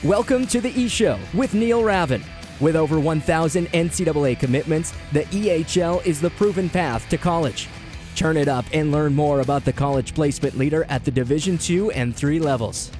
Welcome to the E-Show with Neil Ravin. With over 1,000 NCAA commitments, the EHL is the proven path to college. Turn it up and learn more about the college placement leader at the Division II and III levels.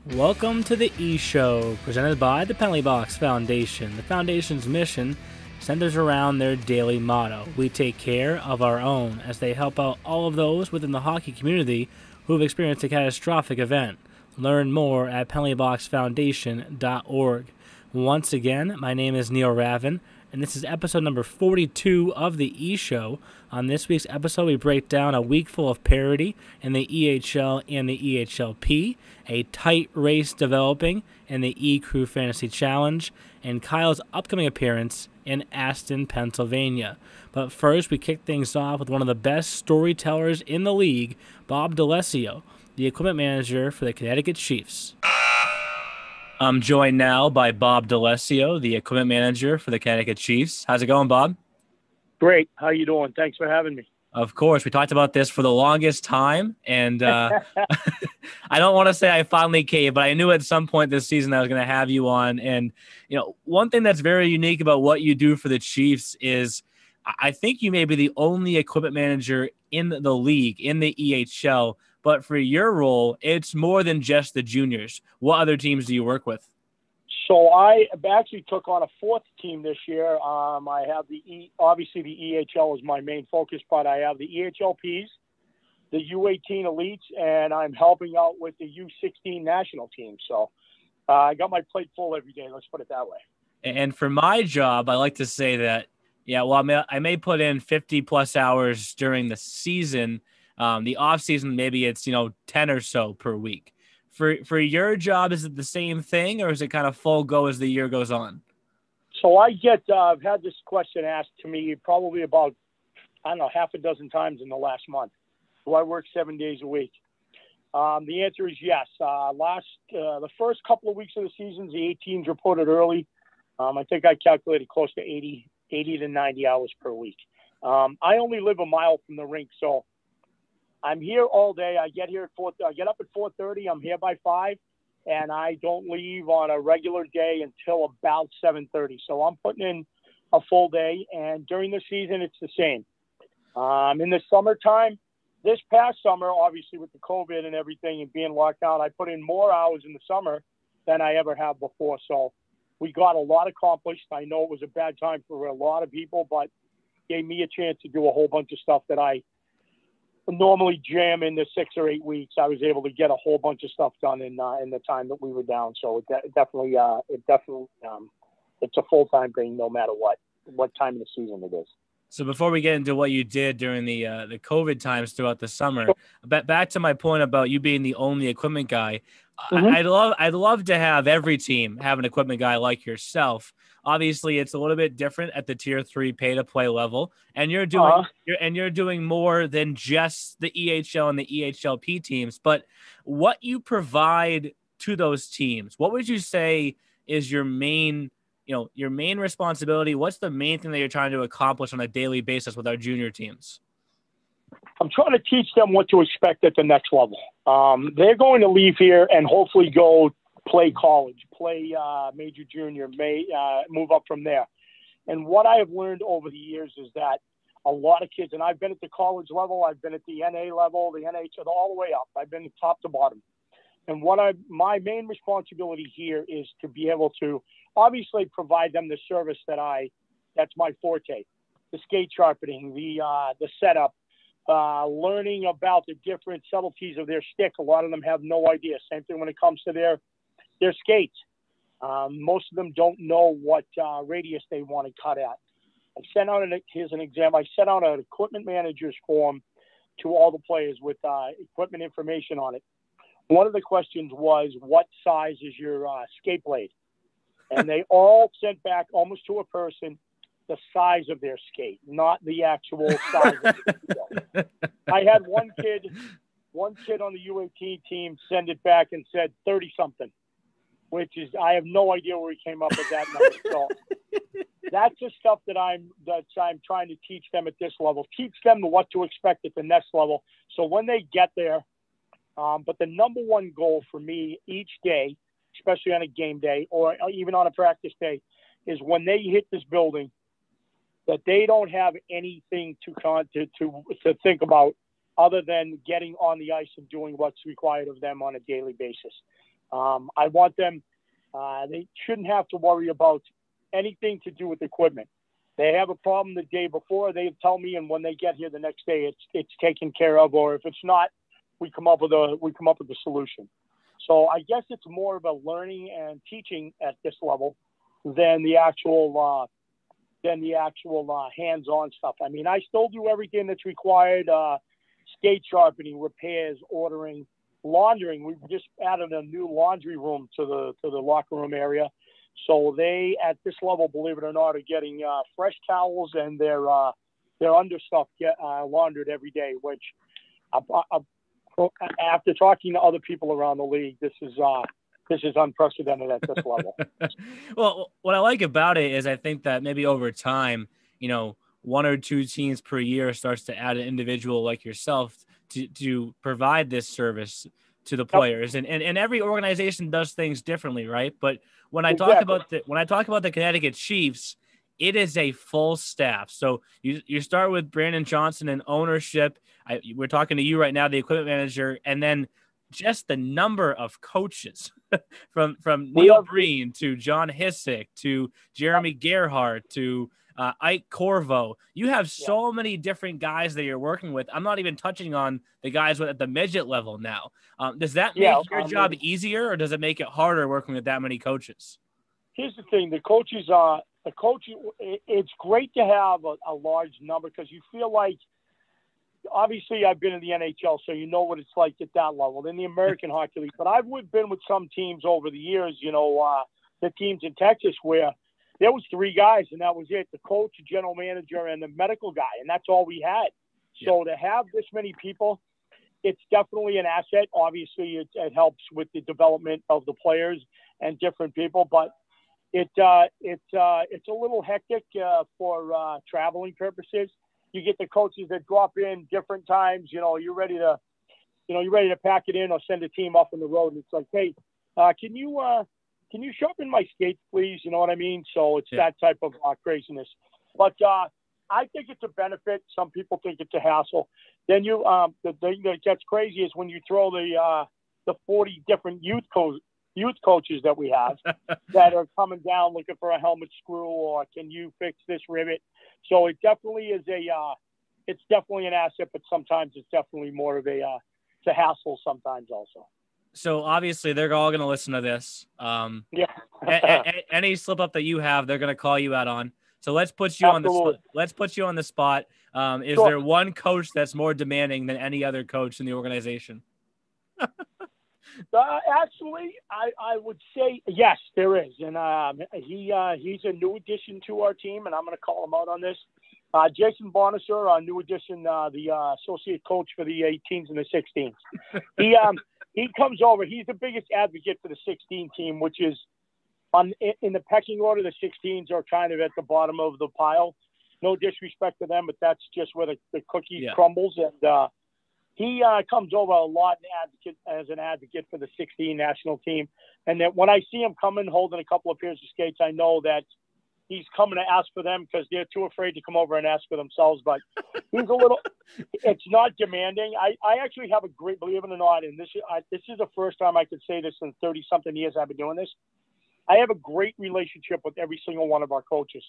Welcome to the E-Show, presented by the Penalty Box Foundation. The Foundation's mission centers around their daily motto: we take care of our own, as they help out all of those within the hockey community who have experienced a catastrophic event. Learn more at penaltyboxfoundation.org. Once again, my name is Neil Ravin, and this is episode number 42 of the E-Show. On this week's episode, we break down a week full of parity in the EHL and the EHLP, a tight race developing in the Ecru Fantasy Challenge, and Kyle's upcoming appearance in Aston, Pennsylvania. But first, we kick things off with one of the best storytellers in the league, Bob D'Alessio, the equipment manager for the Connecticut Chiefs. I'm joined now by Bob D'Alessio, the equipment manager for the Connecticut Chiefs. How's it going, Bob? Great. How you doing? Thanks for having me. Of course. We talked about this for the longest time, and I don't want to say I finally caved, but I knew at some point this season I was going to have you on. And, one thing that's very unique about what you do for the Chiefs is I think you may be the only equipment manager in the league, in the EHL, but for your role, it's more than just the juniors. What other teams do you work with? So I actually took on a fourth team this year. I have obviously the EHL is my main focus, but I have the EHLPs, the U18 elites, and I'm helping out with the U16 national team. So I got my plate full every day. Let's put it that way. And for my job, I like to say that, I may put in 50 plus hours during the season. The off season, maybe it's, 10 or so per week. For your job, is it the same thing, or is it kind of full go as the year goes on? So I've had this question asked to me probably about, half a dozen times in the last month. Do I work 7 days a week? The answer is yes. The first couple of weeks of the season, the 18s reported early. I think I calculated close to 80 to 90 hours per week. I only live a mile from the rink, so I'm here all day. I get up at 4:30. I'm here by 5, and I don't leave on a regular day until about 7:30. So I'm putting in a full day, and during the season, it's the same. In the summertime, this past summer, obviously with the COVID and everything and being locked down, I put in more hours in the summer than I ever have before. So we got a lot accomplished. I know it was a bad time for a lot of people, but gave me a chance to do a whole bunch of stuff that I normally jam into 6 or 8 weeks. I was able to get a whole bunch of stuff done in the time that we were down. So it's a full-time thing no matter what time of the season it is. So before we get into what you did during the COVID times throughout the summer, back to my point about you being the only equipment guy, I'd love to have every team have an equipment guy like yourself. Obviously, it's a little bit different at the Tier 3 pay-to-play level, and you're doing more than just the EHL and the EHLP teams. But what you provide to those teams, what would you say is your main responsibility? What's the main thing that you're trying to accomplish on a daily basis with our junior teams? I'm trying to teach them what to expect at the next level. They're going to leave here and hopefully go play college, play major junior, move up from there. And what I have learned over the years is that a lot of kids, and I've been at the college level, I've been at the NA level, the NHL, all the way up. I've been top to bottom. And my main responsibility here is to be able to obviously provide them the service that's my forte, the skate sharpening, the setup, learning about the different subtleties of their stick. A lot of them have no idea. Same thing when it comes to their skates. Most of them don't know what radius they want to cut at. Here's an example. I sent out an equipment manager's form to all the players with equipment information on it. One of the questions was, what size is your skate blade? And they all sent back, almost to a person, the size of their skate, not the actual size of the skate. I had one kid on the U18 team send it back and said 30-something, which is, I have no idea where he came up with that number. So that's the stuff that I'm trying to teach them at this level, teach them what to expect at the next level. So when they get there, But the number one goal for me each day, especially on a game day or even on a practice day, is when they hit this building, that they don't have anything to think about other than getting on the ice and doing what's required of them on a daily basis. I want them, they shouldn't have to worry about anything to do with equipment. They have a problem the day before, they tell me, and when they get here the next day, it's taken care of, or if it's not, we come up with a solution. So I guess it's more about learning and teaching at this level than the actual hands-on stuff. I mean, I still do everything that's required: skate sharpening, repairs, ordering, laundering. We've just added a new laundry room to the locker room area, so they, at this level, believe it or not, are getting fresh towels and their understuff get laundered every day. Which, after talking to other people around the league, this is unprecedented at this level. Well, what I like about it is I think that maybe over time, one or two teams per year starts to add an individual like yourself to provide this service to the players. Yep. And every organization does things differently, right? But when I talk about the Connecticut Chiefs, it is a full staff. So you start with Brandon Johnson and ownership. We're talking to you right now, the equipment manager, and then just the number of coaches from Neil Breen to John Hissick to Jeremy Gerhardt to Ike Corvo. You have so many different guys that you're working with. I'm not even touching on the guys at the midget level now. Does that make your job easier, or does it make it harder working with that many coaches? Here's the thing. It's great to have a large number, because you feel like, obviously, I've been in the NHL, so you know what it's like at that level, in the American Hockey League. But I've been with some teams over the years, the teams in Texas, where there was 3 guys, and that was it: the coach, the general manager, and the medical guy, and that's all we had. Yeah. So to have this many people, it's definitely an asset. Obviously, it helps with the development of the players and different people, but it's a little hectic for traveling purposes. You get the coaches that drop in different times. You're ready to pack it in or send a team off on the road. And it's like, hey, can you sharpen my skates, please? You know what I mean? So it's that type of craziness. But I think it's a benefit. Some people think it's a hassle. Then the thing that gets crazy is when you throw the 40 different youth coaches that we have that are coming down looking for a helmet screw, or can you fix this rivet? So it definitely is it's definitely an asset, but sometimes it's definitely more of it's a hassle sometimes also. So obviously they're all going to listen to this. Any slip up that you have, they're going to call you out on. So let's put you on the spot. Is there one coach that's more demanding than any other coach in the organization? Actually, I would say yes, there is, and he's a new addition to our team, and I'm going to call him out on this. Jason Bonacer, our new addition, the associate coach for the 18s and the 16s. He comes over. He's the biggest advocate for the 16 team, which is in the pecking order. The 16s are kind of at the bottom of the pile. No disrespect to them, but that's just where the cookie crumbles. And he comes over a lot as an advocate for the 16 national team. And then when I see him coming holding a couple of pairs of skates, I know that he's coming to ask for them because they're too afraid to come over and ask for themselves. But he's it's not demanding. I actually have a great, believe it or not, and this is the first time I could say this in 30-something years I've been doing this. I have a great relationship with every single one of our coaches.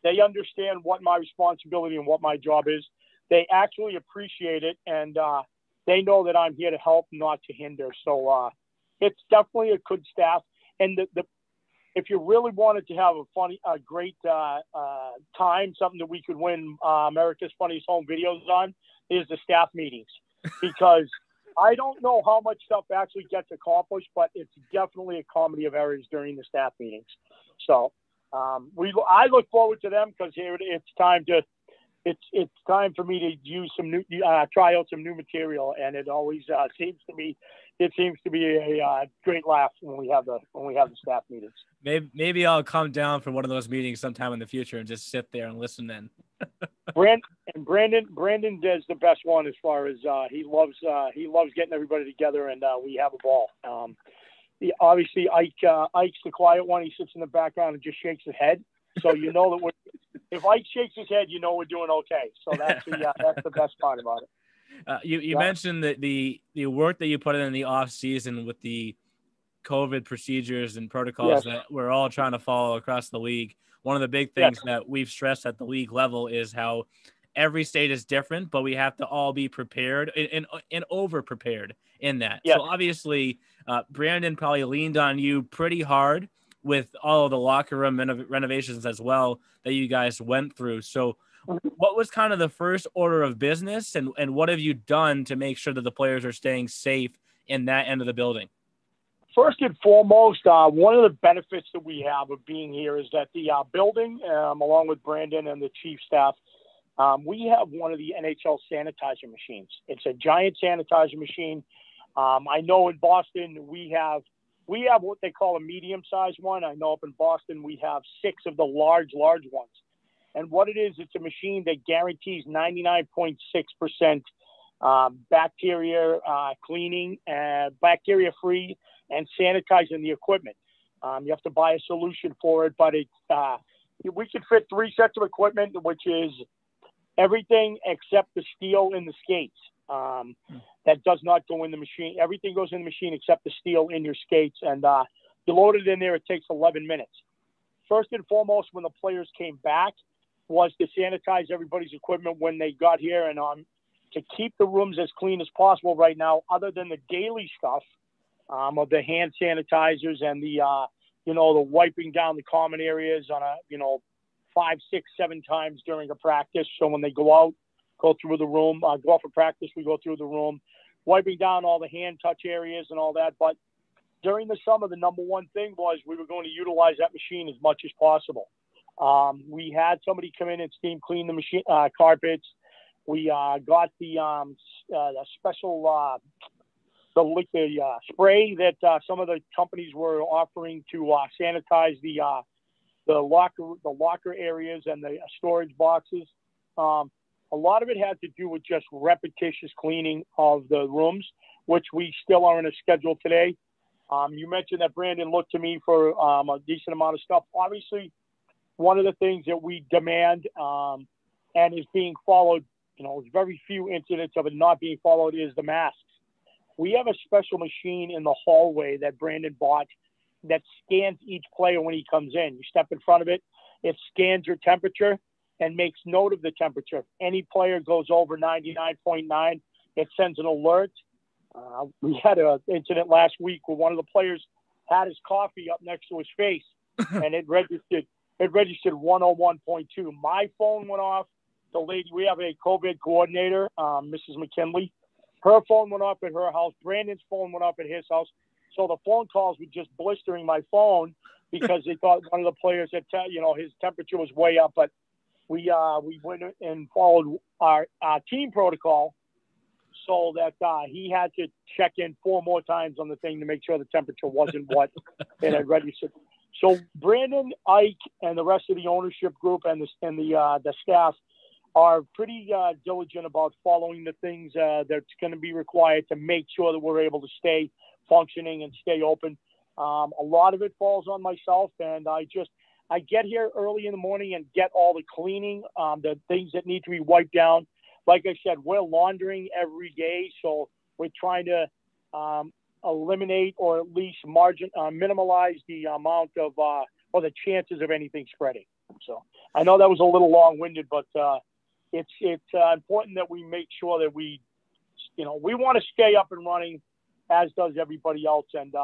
They understand what my responsibility and what my job is. They actually appreciate it, and they know that I'm here to help, not to hinder. So it's definitely a good staff. And if you really wanted to have a great time, something that we could win America's Funniest Home Videos on, is the staff meetings. Because I don't know how much stuff actually gets accomplished, but it's definitely a comedy of errors during the staff meetings. So I look forward to them because it's time to it's time for me to use some new, try out some new material, and it always seems to be a great laugh when we have the staff meetings. Maybe I'll come down for one of those meetings sometime in the future and just sit there and listen then. Brandon does the best one as far as he loves getting everybody together, and we have a ball. Obviously Ike's the quiet one. He sits in the background and just shakes his head. So you know that if Ike shakes his head, you know we're doing okay. So that's the best part about it. You mentioned that the work that you put in the off season with the COVID procedures and protocols that we're all trying to follow across the league. One of the big things that we've stressed at the league level is how every state is different, but we have to all be prepared and over prepared in that. So obviously Brandon probably leaned on you pretty hard with all of the locker room renovations as well that you guys went through. So what was kind of the first order of business, and what have you done to make sure that the players are staying safe in that end of the building? First and foremost, one of the benefits that we have of being here is that the building, along with Brandon and the chief staff, we have one of the NHL sanitizer machines. It's a giant sanitizer machine. I know in Boston we have what they call a medium-sized one. I know up in Boston we have 6 of the large ones. And what it is, it's a machine that guarantees 99.6% bacteria cleaning, bacteria-free, and sanitizing the equipment. You have to buy a solution for it, but we can fit 3 sets of equipment, which is everything except the steel in the skates. That does not go in the machine. Everything goes in the machine except the steel in your skates, and you load it in there. It takes 11 minutes. First and foremost, when the players came back, was to sanitize everybody's equipment when they got here, and to keep the rooms as clean as possible right now, other than the daily stuff of the hand sanitizers and the wiping down the common areas on 5, 6, 7 times during a practice. So when they go out, go through the room, go out for practice, we go through the room, wiping down all the hand touch areas and all that. But during the summer, the number one thing was we were going to utilize that machine as much as possible. We had somebody come in and steam clean the machine carpets. We got the special the spray that some of the companies were offering to sanitize the locker areas and the storage boxes. A lot of it had to do with just repetitious cleaning of the rooms, which we still are in a schedule today. You mentioned that Brandon looked to me for a decent amount of stuff. Obviously, one of the things that we demand and is being followed, there's very few incidents of it not being followed, is the masks. We have a special machine in the hallway that Brandon bought that scans each player when he comes in. You step in front of it, it scans your temperature and makes note of the temperature. If any player goes over 99.9, it sends an alert. We had an incident last week where one of the players had his coffee up next to his face and it registered 101.2. My phone went off. The lady, we have a COVID coordinator, Mrs. McKinley. Her phone went off at her house. Brandon's phone went off at his house. So the phone calls were just blistering my phone because they thought one of the players had, his temperature was way up. But we went and followed our team protocol so that he had to check in 4 more times on the thing to make sure the temperature wasn't what it had registered. So Brandon, Ike, and the rest of the ownership group and the staff are pretty diligent about following the things that's going to be required to make sure that we're able to stay functioning and stay open. A lot of it falls on myself, and I get here early in the morning and get all the cleaning, the things that need to be wiped down. Like I said, we're laundering every day, so we're trying to eliminate or at least minimize the amount of or the chances of anything spreading. So I know that was a little long-winded, but it's important that we make sure that we want to stay up and running, as does everybody else. And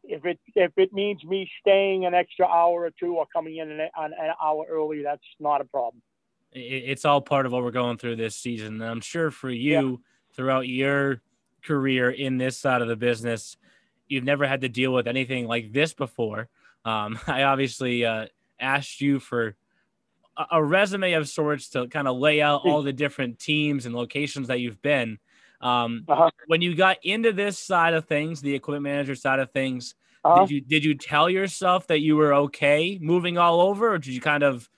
if it means me staying an extra hour or 2 or coming in an hour early, that's not a problem. It's all part of what we're going through this season. And I'm sure for you, throughout your career in this side of the business, you've never had to deal with anything like this before. I obviously asked you for a resume of sorts to kind of lay out all the different teams and locations that you've been. When you got into this side of things, the equipment manager side of things, did you tell yourself that you were okay moving all over, or did you kind of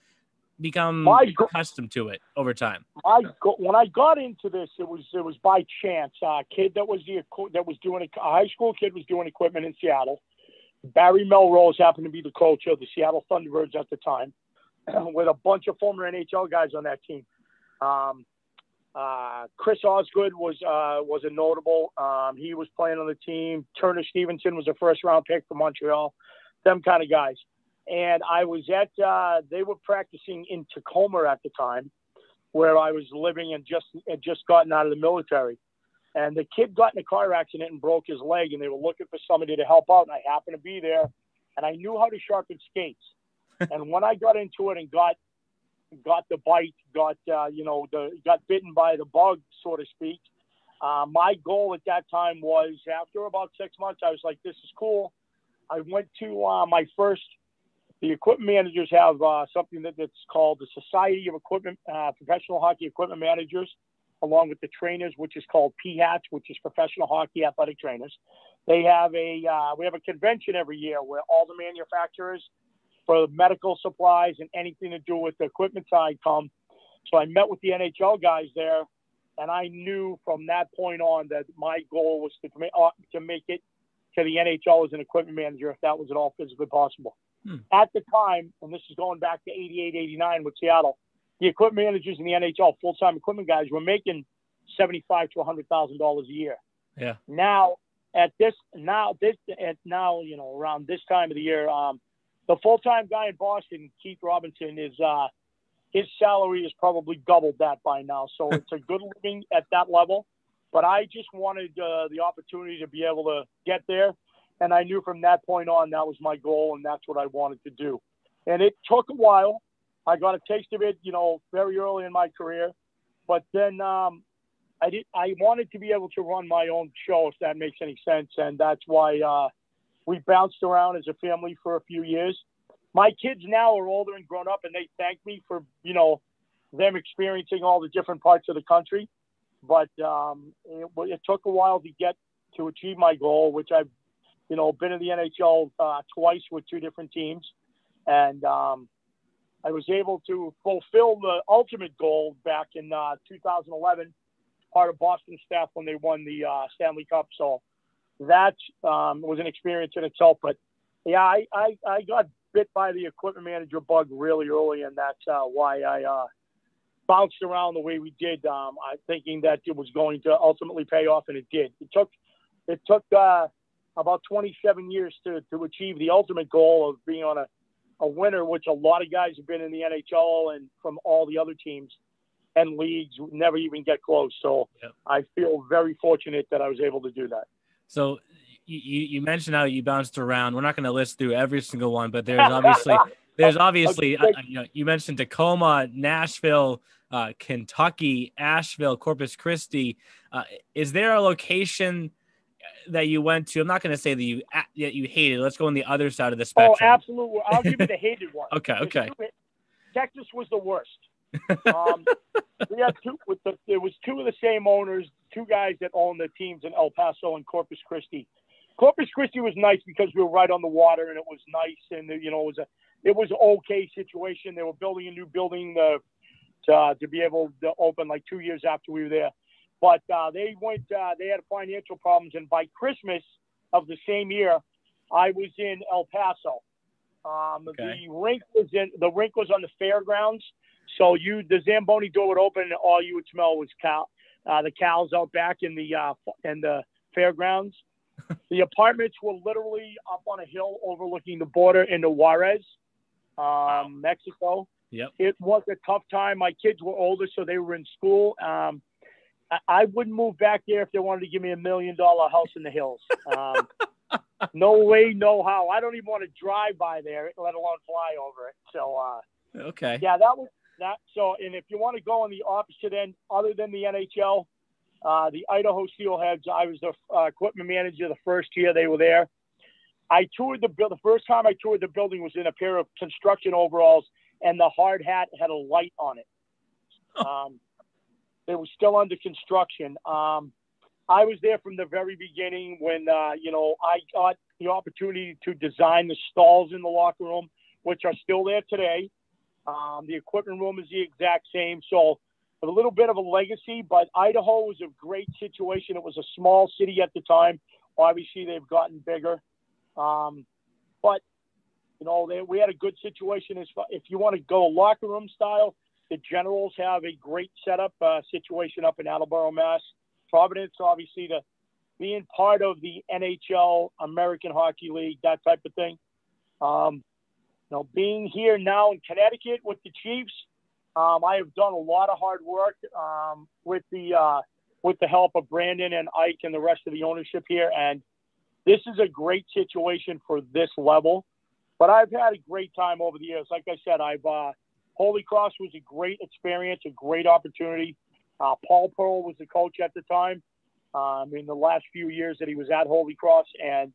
become accustomed to it over time? When I got into this, it was by chance. A kid that was doing a high school kid was doing equipment in Seattle. Barry Melrose happened to be the coach of the Seattle Thunderbirds at the time, with a bunch of former NHL guys on that team. Chris Osgood was a notable. He was playing on the team. Turner Stevenson was a first-round pick from Montreal. Them kind of guys. And I was they were practicing in Tacoma at the time, where I was living and just gotten out of the military. And the kid got in a car accident and broke his leg, and they were looking for somebody to help out. And I happened to be there, and I knew how to sharpen skates. And when I got into it and got the bite, got bitten by the bug, so to speak, my goal at that time was, after about 6 months, I was like, this is cool. I went to the equipment managers have something that's called the Society of Professional Hockey Equipment Managers, along with the trainers, which is called PHATs, which is Professional Hockey Athletic Trainers. They have we have a convention every year where all the manufacturers for medical supplies and anything to do with the equipment side come. So I met with the NHL guys there, and I knew from that point on that my goal was to make it to the NHL as an equipment manager, if that was at all physically possible. At the time, and this is going back to 88, 89 with Seattle, the equipment managers in the NHL, full-time equipment guys, were making $75,000 to $100,000 a year. Yeah. Now, around this time of the year, the full-time guy in Boston, Keith Robinson, his salary is probably doubled that by now. So it's a good living at that level. But I just wanted the opportunity to be able to get there. And I knew from that point on that was my goal, and that's what I wanted to do. And it took a while. I got a taste of it, very early in my career. But then I wanted to be able to run my own show, if that makes any sense. And that's why we bounced around as a family for a few years. My kids now are older and grown up, and they thank me for, them experiencing all the different parts of the country. But it took a while to achieve my goal, which I've, been in the NHL twice with two different teams. And I was able to fulfill the ultimate goal back in 2011, part of Boston staff when they won the Stanley Cup. So that was an experience in itself. But, yeah, I got bit by the equipment manager bug really early, and that's why I bounced around the way we did, thinking that it was going to ultimately pay off, and it did. It took about 27 years to achieve the ultimate goal of being on a winner, which a lot of guys have been in the NHL and from all the other teams and leagues never even get close. So yep. I feel very fortunate that I was able to do that. So you mentioned how you bounced around. We're not going to list through every single one, but there's obviously you mentioned Tacoma, Nashville, Kentucky, Asheville, Corpus Christi. Is there a location that you went to? I'm not going to say that you hated. Let's go on the other side of the spectrum. Oh, absolutely. I'll give you the hated one. Okay. Texas was the worst. We had there was two of the same owners, two guys that owned the teams in El Paso and Corpus Christi. Corpus Christi was nice because we were right on the water, and it was nice, and it was an okay situation. They were building a new building to be able to open like 2 years after we were there. But they had financial problems, and by Christmas of the same year, I was in El Paso. Okay. The rink was on the fairgrounds, so the Zamboni door would open, and all you would smell was the cows out back in the fairgrounds. The apartments were literally up on a hill overlooking the border into Juarez, Mexico. Yep. It was a tough time. My kids were older, so they were in school. I wouldn't move back there if they wanted to give me $1 million house in the hills. No way, no how. I don't even want to drive by there, let alone fly over it. So, okay. Yeah, that was that. So, and if you want to go on the opposite end, other than the NHL, the Idaho Steelheads, I was the equipment manager the first year they were there. I toured the first time I toured the building was in a pair of construction overalls and the hard hat had a light on it. It was still under construction. I was there from the very beginning when, I got the opportunity to design the stalls in the locker room, which are still there today. The equipment room is the exact same. So a little bit of a legacy, but Idaho was a great situation. It was a small city at the time. Obviously, they've gotten bigger. But, we had a good situation. If you want to go locker room style, the Generals have a great setup situation up in Attleboro, Mass. Providence, obviously, being part of the NHL, American Hockey League, that type of thing. Being here now in Connecticut with the Chiefs, I have done a lot of hard work with the help of Brandon and Ike and the rest of the ownership here, and this is a great situation for this level. But I've had a great time over the years. Like I said, Holy Cross was a great experience, a great opportunity. Paul Pearl was the coach at the time. In the last few years that he was at Holy Cross, and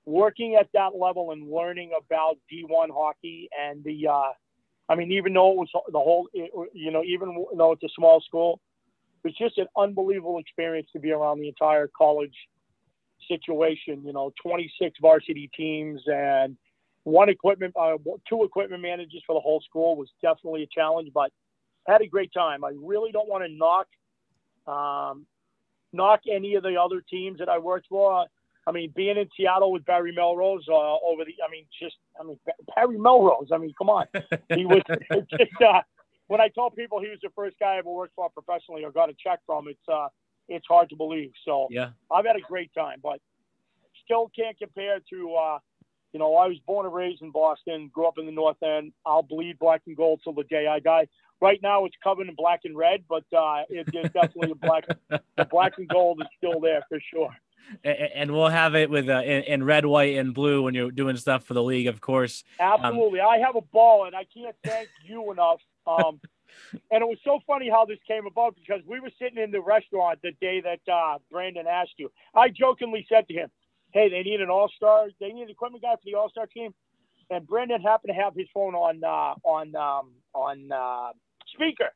working at that level and learning about D1 hockey and even though it was even though it's a small school, it was just an unbelievable experience to be around the entire college situation. 26 varsity teams and two equipment managers for the whole school was definitely a challenge, but had a great time. I really don't want to knock any of the other teams that I worked for. Being in Seattle with Barry Melrose Barry Melrose. Come on. He was just, when I tell people he was the first guy I ever worked for professionally or got a check from, it's hard to believe. So yeah, I've had a great time, but still can't compare to, I was born and raised in Boston, grew up in the North End. I'll bleed black and gold till the day I die. Right now it's covered in black and red, but there's definitely the black and gold is still there for sure. And we'll have it with in red, white, and blue when you're doing stuff for the league, of course. Absolutely. I have a ball, and I can't thank you enough. And it was so funny how this came about because we were sitting in the restaurant the day that Brandon asked you. I jokingly said to him, hey, they need an all-star. They need an equipment guy for the all-star team. And Brandon happened to have his phone on speaker.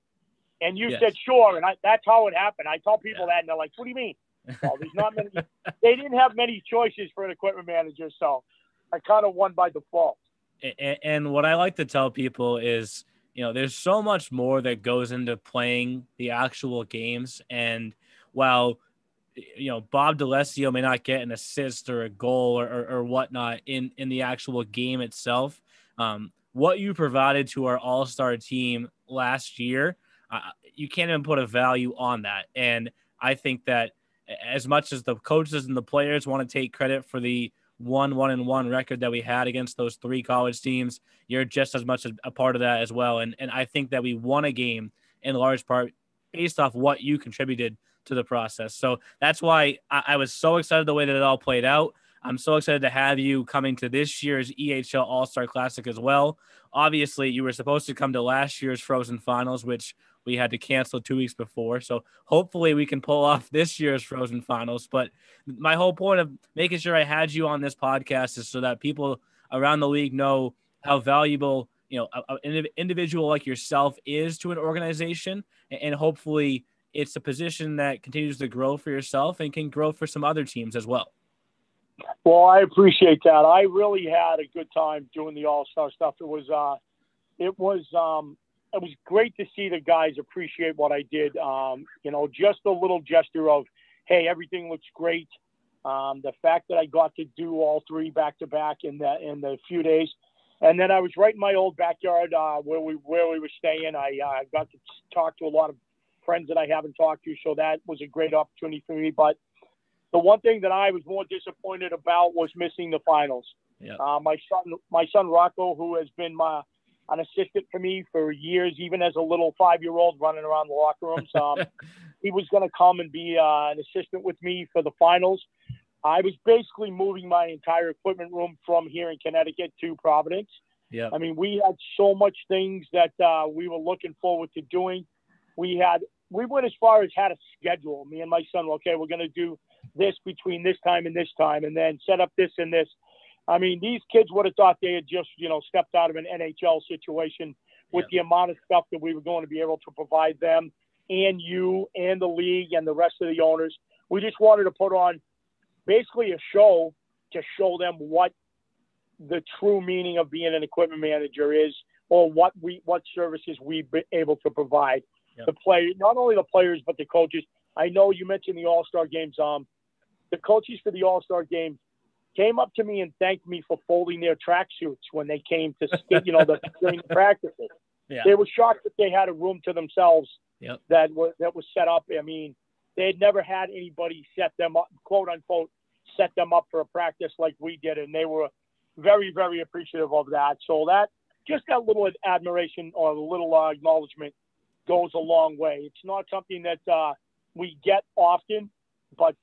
And you said, sure. And that's how it happened. I tell people that, and they're like, what do you mean? Well, there's not many. They didn't have many choices for an equipment manager, so I kind of won by default. And what I like to tell people is, there's so much more that goes into playing the actual games. And while, Bob DeLessio may not get an assist or a goal or whatnot in the actual game itself, what you provided to our all-star team last year, you can't even put a value on that. And I think that as much as the coaches and the players want to take credit for the 1-1-1 record that we had against those three college teams, you're just as much a part of that as well. And I think that we won a game in large part based off what you contributed to the process. So that's why I was so excited the way that it all played out. I'm so excited to have you coming to this year's EHL All-Star Classic as well. Obviously, you were supposed to come to last year's Frozen Finals, which we had to cancel 2 weeks before. So hopefully we can pull off this year's Frozen Finals. But my whole point of making sure I had you on this podcast is so that people around the league know how valuable, an individual like yourself is to an organization. And hopefully it's a position that continues to grow for yourself and can grow for some other teams as well. Well, I appreciate that. I really had a good time doing the All-Star stuff. It was great to see the guys appreciate what I did. Just a little gesture of, hey, everything looks great. The fact that I got to do all three back to back in the few days, and then I was right in my old backyard where we were staying. I got to talk to a lot of friends that I haven't talked to, so that was a great opportunity for me. But the one thing that I was more disappointed about was missing the finals. Yep. My son Rocco, who has been an assistant for me for years, even as a little 5-year-old running around the locker rooms, he was going to come and be an assistant with me for the finals. I was basically moving my entire equipment room from here in Connecticut to Providence. Yeah. We had so much things that we were looking forward to doing. We went as far as had a schedule. Me and my son, okay, we're going to do this between this time, and then set up this and this. These kids would have thought they had just, stepped out of an NHL situation with the amount of stuff that we were going to be able to provide them and you and the league and the rest of the owners. We just wanted to put on basically a show to show them what the true meaning of being an equipment manager is, or what services we've been able to provide. Yep. The play, not only the players, but the coaches. I know you mentioned the All-Star games. The coaches for the All-Star games came up to me and thanked me for folding their tracksuits when they came to skate, during the practices. Yeah. They were shocked that they had a room to themselves. Yep. that was set up. I mean, they had never had anybody set them up, quote unquote, set them up for a practice like we did, and they were very, very appreciative of that. So that just that little admiration or a little acknowledgement goes a long way. It's not something that we get often, but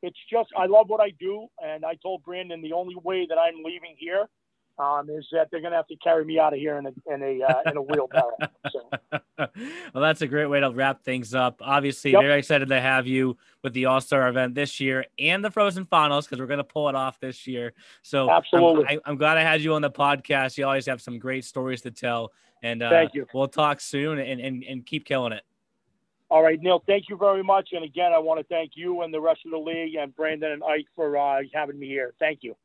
it's just I love what I do, and I told Brandon the only way that I'm leaving here is that they're going to have to carry me out of here in a wheelbarrow. So. Well, that's a great way to wrap things up. Obviously, very excited to have you with the All-Star event this year and the Frozen Finals, because we're going to pull it off this year. So absolutely, I'm glad I had you on the podcast. You always have some great stories to tell, and thank you. We'll talk soon and keep killing it. All right, Neil, thank you very much. And again, I want to thank you and the rest of the league and Brandon and Ike for having me here. Thank you.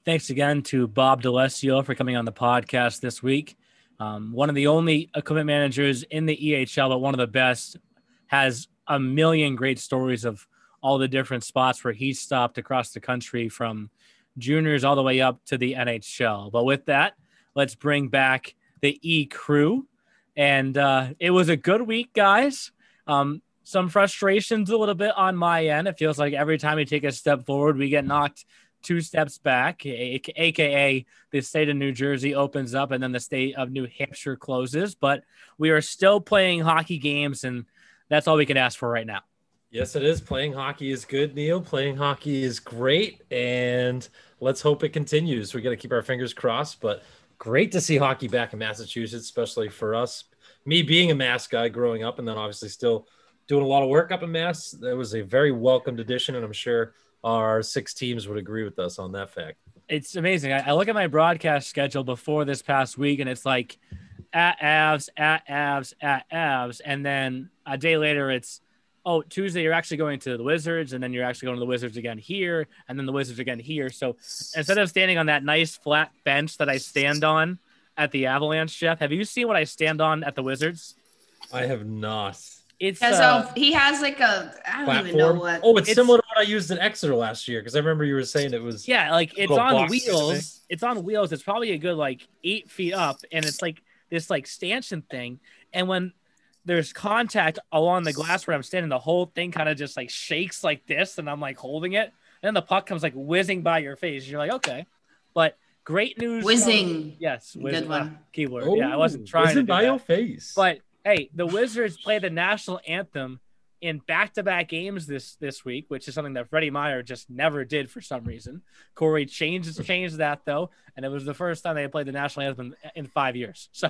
Thanks again to Bob DeLessio for coming on the podcast this week. One of the only equipment managers in the EHL, but one of the best, has a million great stories of all the different spots where he stopped across the country, from juniors all the way up to the NHL. But with that, let's bring back the Ecru. And it was a good week, guys. Some frustrations a little bit on my end. It feels like every time we take a step forward, we get knocked 2 steps back, aka the state of New Jersey opens up and then the state of New Hampshire closes. But we are still playing hockey games, and that's all we can ask for right now. Yes, it is. Playing hockey is good, Neil. Playing hockey is great, and let's hope it continues. We got to keep our fingers crossed, but great to see hockey back in Massachusetts, especially for us. Me being a Mass guy growing up, and then obviously still doing a lot of work up in Mass, that was a very welcomed addition, and I'm sure our 6 teams would agree with us on that fact. It's amazing. I look at my broadcast schedule before this past week, and it's like at Avs, at Avs, at Avs. And then a day later, it's, Tuesday, you're actually going to the Wizards, and then you're actually going to the Wizards again here, and then the Wizards again here. So instead of standing on that nice flat bench that I stand on at the Avalanche, Jeff, have you seen what I stand on at the Wizards? I have not. It's so he has like a I don't platform? Even know what. Oh, it's similar to what I used in Exeter last year, because I remember you were saying it was like it's on wheels. It's on wheels. It's probably a good like 8 feet up, and it's like this like stanchion thing. And when there's contact along the glass where I'm standing, the whole thing kind of just like shakes like this, and I'm like holding it, and then the puck comes like whizzing by your face. You're like, okay, but great news. Whizzing. Yes, whizzing. Good one. Keyword. Oh, yeah, I wasn't trying to do by that. Your face. But hey, the Wizards play the national anthem in back-to-back games this week, which is something that Freddie Meyer just never did for some reason. Corey changed that though, and it was the first time they played the national anthem in 5 years. So,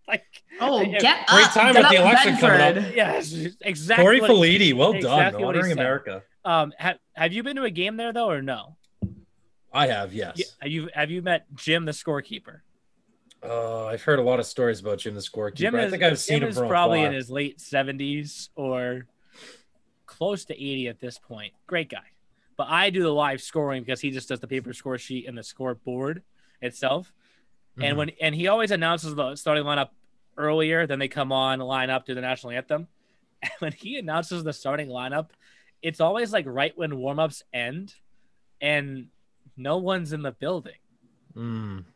great time with the election coming up. Yes, exactly. Corey Felitti, well exactly done, honoring America. Have you been to a game there though, or no? I have, yes. Have you met Jim, the scorekeeper? I've heard a lot of stories about Jim, the scorekeeper. I think I've seen him from probably afar. In his late 70s or close to 80 at this point. Great guy. But I do the live scoring because he just does the paper score sheet and the scoreboard itself. Mm-hmm. And he always announces the starting lineup earlier than they come on, line up to the national anthem. And when he announces the starting lineup, it's always like right when warm-ups end and no one's in the building.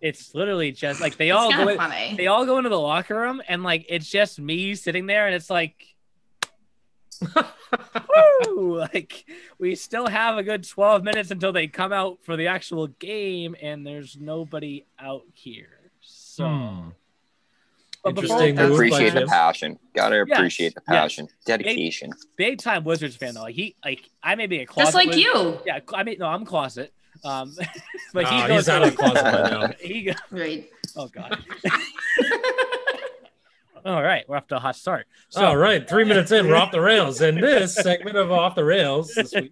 It's literally just like they all go into the locker room, and like it's just me sitting there, and it's like woo, like we still have a good 12 minutes until they come out for the actual game, and there's nobody out here. So interesting. Appreciate the passion. Gotta appreciate the passion. Dedication. Big time Wizards fan though. Like I may be a closet just like you. Yeah, I'm closet. But he's out of closet right now. Right. Oh God. All right, we're off to a hot start. So, all right, 3 minutes in, we're off the rails. And this segment of Off the Rails this week.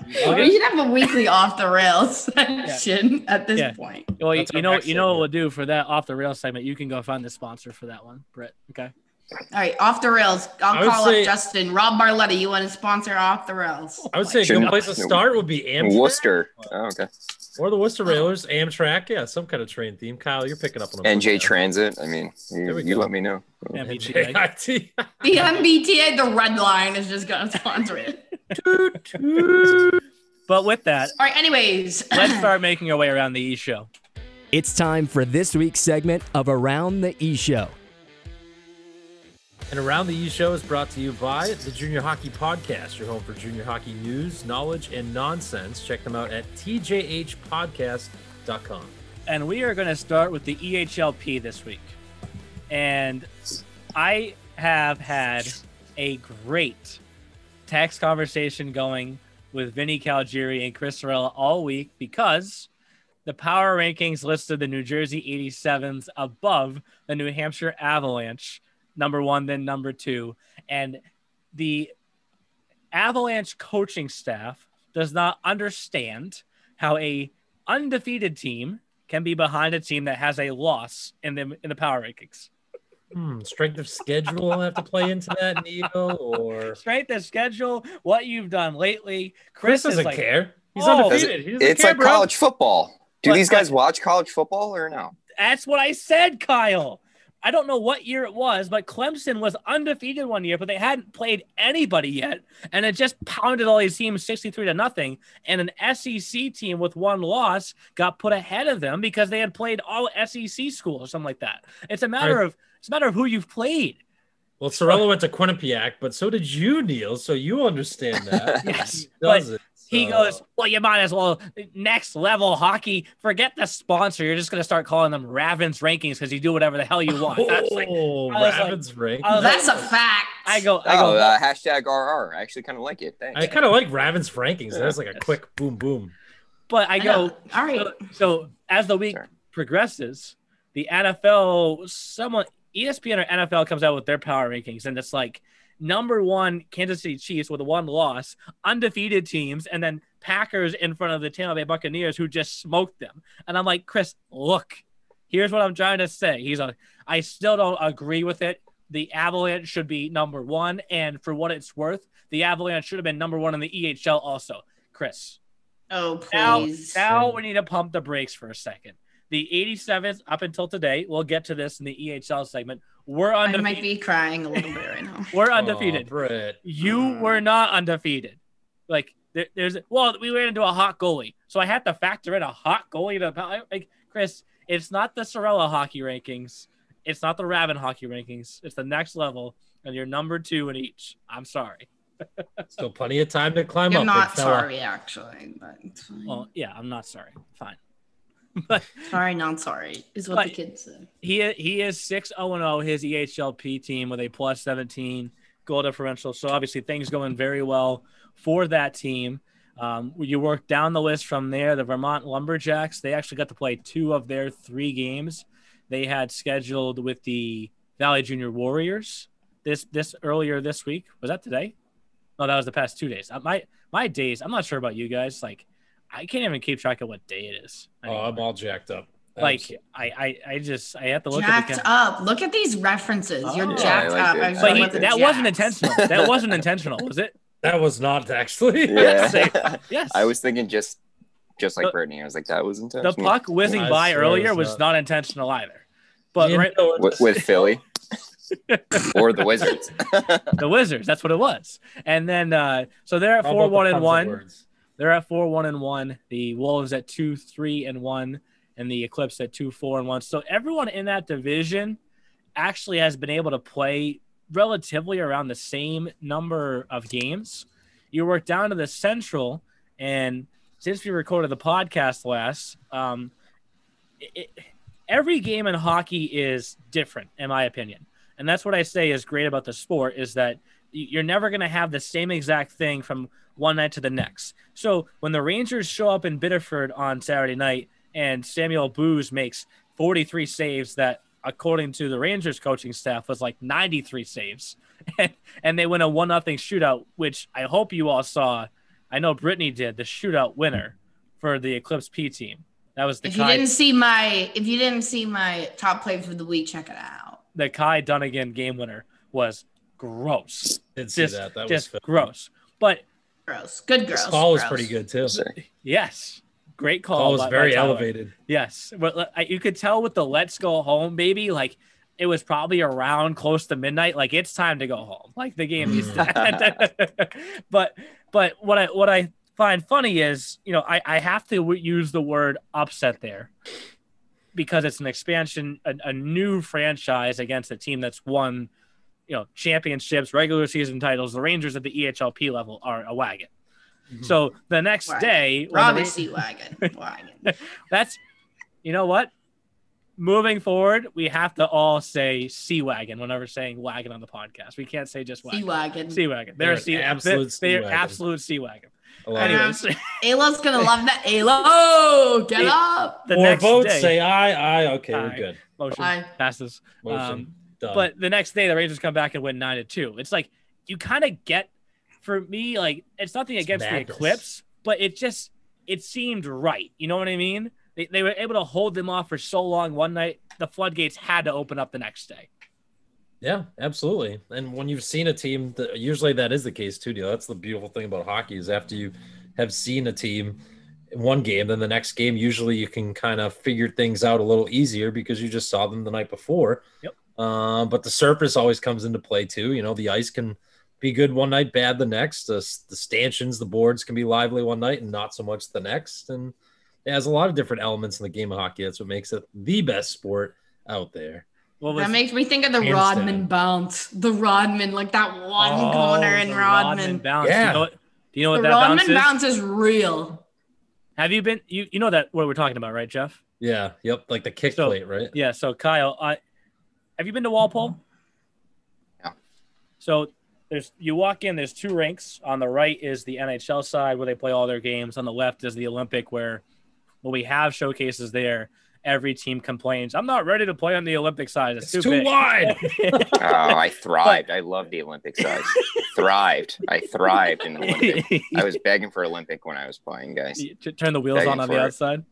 We should have a weekly Off the Rails section at this point. Well, you know what we'll do for that Off the Rails segment? You can go find the sponsor for that one, Brett. Okay. All right, Off the Rails. I'll call up Justin. Rob Barletta, you want to sponsor Off the Rails? I would say a good place to start would be Amtrak. Worcester. Oh, okay. Or the Worcester Railers, Amtrak. Yeah, some kind of train theme. Kyle, you're picking up on them. NJ Transit. I mean, you let me know. MBTA. The MBTA, the Red Line, is just going to sponsor it. But with that, all right, anyways, let's start making our way around the E-Show. It's time for this week's segment of Around the E-Show. And Around the E-Show is brought to you by the Junior Hockey Podcast, your home for junior hockey news, knowledge, and nonsense. Check them out at tjhpodcast.com. And we are going to start with the EHLP this week. And I have had a great text conversation going with Vinny Calgeri and Chris Sorella all week because the power rankings listed the New Jersey 87s above the New Hampshire Avalanche, number one, then number two. And the Avalanche coaching staff does not understand how a undefeated team can be behind a team that has a loss in the power rankings. Strength of schedule will have to play into that, Neil, or strength of schedule, what you've done lately. Chris doesn't care. He's undefeated. It's like college football. Do these guys watch college football or no? That's what I said, Kyle. I don't know what year it was, but Clemson was undefeated one year, but they hadn't played anybody yet. And it just pounded all these teams 63-0. And an SEC team with one loss got put ahead of them because they had played all SEC schools or something like that. It's a matter of who you've played. Well, Sorella went to Quinnipiac, but so did you, Neil. So you understand that. Yes. He goes, well, you might as well next level hockey. Forget the sponsor. You're just going to start calling them Ravens rankings because you do whatever the hell you want. Ravens rankings. That's a fact. I go. Hashtag RR. I actually kind of like it. Thanks. I kind of like Ravens rankings. That's like a quick boom, boom. But I go, all right. So as the week progresses, the NFL, ESPN or NFL comes out with their power rankings, and it's like, number one, Kansas City Chiefs with one loss, undefeated teams, and then Packers in front of the Tampa Bay Buccaneers who just smoked them. And I'm like, Chris, look, here's what I'm trying to say. I still don't agree with it. The Avalanche should be number one. And for what it's worth, the Avalanche should have been number one in the EHL also. Chris. Oh, please. Now we need to pump the brakes for a second. The 87th up until today, we'll get to this in the EHL segment. We're undefeated. I might be crying a little bit right now. We're undefeated. Brett. You were not undefeated. Like we ran into a hot goalie, so I had to factor in a hot goalie like Chris. It's not the Sorella hockey rankings. It's not the Raven hockey rankings. It's the next level, and you're number two in each. I'm sorry. Still plenty of time to climb up. I'm not sorry, actually, but it's fine. Well, yeah, I'm not sorry. Fine. But sorry, not sorry is what the kids say. He is 6-0-0 his EHLP team with a plus 17 goal differential. So obviously things going very well for that team. You work down the list from there. The Vermont Lumberjacks, they actually got to play 2 of their 3 games they had scheduled with the Valley Junior Warriors this earlier this week. Was that today? No, that was the past 2 days. My days, I'm not sure about you guys. Like, I can't even keep track of what day it is anymore. I'm all jacked up. Like I have to look jacked up. Look at these references. You're jacked up. But that wasn't intentional. That wasn't intentional, was it? That was not actually. Yeah. Yes. I was thinking just like Brittany. I was like, that was intentional. The puck whizzing by earlier was not intentional either. But with Philly. Or the Wizards. The Wizards. That's what it was. And then so they're at 4-1-1. They're at 4-1-1. The Wolves at 2-3-1, and the Eclipse at 2-4-1. So everyone in that division actually has been able to play relatively around the same number of games. You work down to the Central, and since we recorded the podcast last, every game in hockey is different, in my opinion. And that's what I say is great about the sport, is that you're never going to have the same exact thing from one night to the next. So when the Rangers show up in Biddeford on Saturday night and Samuel Booz makes 43 saves that according to the Rangers coaching staff, was like 93 saves. And they win a 1-0 shootout, which I hope you all saw. I know Brittany did, the shootout winner for the Eclipse P team. That was the If you didn't see my top plays for the week, check it out. The Kai Dunnigan game winner was gross. Didn't see that. That just was gross. But gross. Good gross. This call was pretty good too. Yes. Great call. Call was very elevated. Yes. But you could tell with the let's go home, baby, like it was probably around close to midnight. Like it's time to go home. Like the game is but what I find funny is, I have to use the word upset there because it's an expansion, a new franchise against a team that's won, championships, regular season titles. The Rangers at the EHLP level are a wagon. Mm-hmm. So the next day, Robbie wagon. That's, you know what? Moving forward, we have to all say Sea Wagon whenever saying wagon on the podcast. We can't say just wagon. Sea Wagon. They're absolute Sea Wagon. Anyways, Ayla's gonna love that. Ayla, get up. The next votes day, say aye. Okay, we're good. Motion passes. Motion done. But the next day, the Rangers come back and win 9-2. It's like you kind of get, for me, like it's nothing against the Eclipse, but it seemed right. You know what I mean? They were able to hold them off for so long one night. The floodgates had to open up the next day. Yeah, absolutely. And when you've seen a team, usually that is the case too, Neil. That's the beautiful thing about hockey is after you have seen a team in one game, then the next game, usually you can kind of figure things out a little easier because you just saw them the night before. Yep. But the surface always comes into play too. The ice can be good one night, bad the next. The stanchions, the boards can be lively one night and not so much the next. And it has a lot of different elements in the game of hockey. That's what makes it the best sport out there. That makes me think of the Rodman bounce. The Rodman, like that one corner in Rodman. Bounce. Yeah. Do you know what that Rodman bounce is? bounce is real. Have you been? You know that what we're talking about, right, Jeff? Yeah. Yep. Like the kick plate, right? Yeah. So Kyle, have you been to Walpole? Yeah. So you walk in. There's two rinks. On the right is the NHL side where they play all their games. On the left is the Olympic where we have showcases there. Every team complains, I'm not ready to play on the Olympic side. It's too big. wide. I thrived. I love the Olympic size. I thrived in Olympic. I was begging for Olympic when I was playing, guys. Turn the wheels on the outside.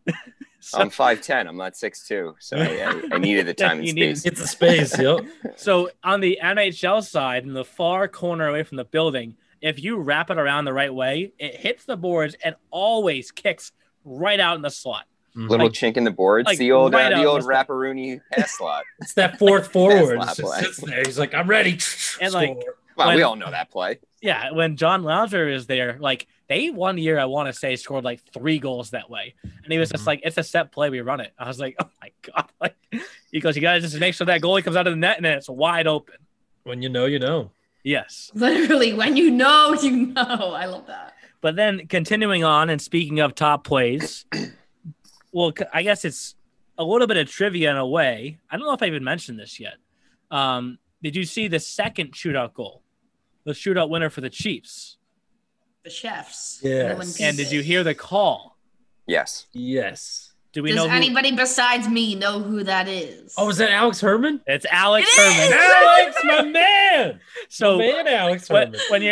I'm 5'10". I'm not 6'2". So I needed the time and space. It's the space, yep. So on the NHL side, in the far corner away from the building, if you wrap it around the right way, it hits the boards and always kicks right out in the slot. Little chink in the boards, the old Rapparooney pass slot. It's that fourth forward. Sits there. He's like, I'm ready. And we all know that play. Yeah, when John Lauser is there, like they one year, I want to say, scored like 3 goals that way, and he was just like, "It's a set play, we run it." I was like, "Oh my god!" Like he goes, "You guys just make sure that goalie comes out of the net and then it's wide open." When you know, you know. Yes, literally, when you know, you know. I love that. But then continuing on, and speaking of top plays. Well, I guess it's a little bit of trivia in a way. I don't know if I even mentioned this yet. Did you see the second shootout goal? The shootout winner for the Chiefs? The Chefs. Yes. And did you hear the call? Yes. Does anybody besides me know who that is? Oh, is that Alex Herman? It's Alex Herman. Alex, my man. So my man, Alex Herman. When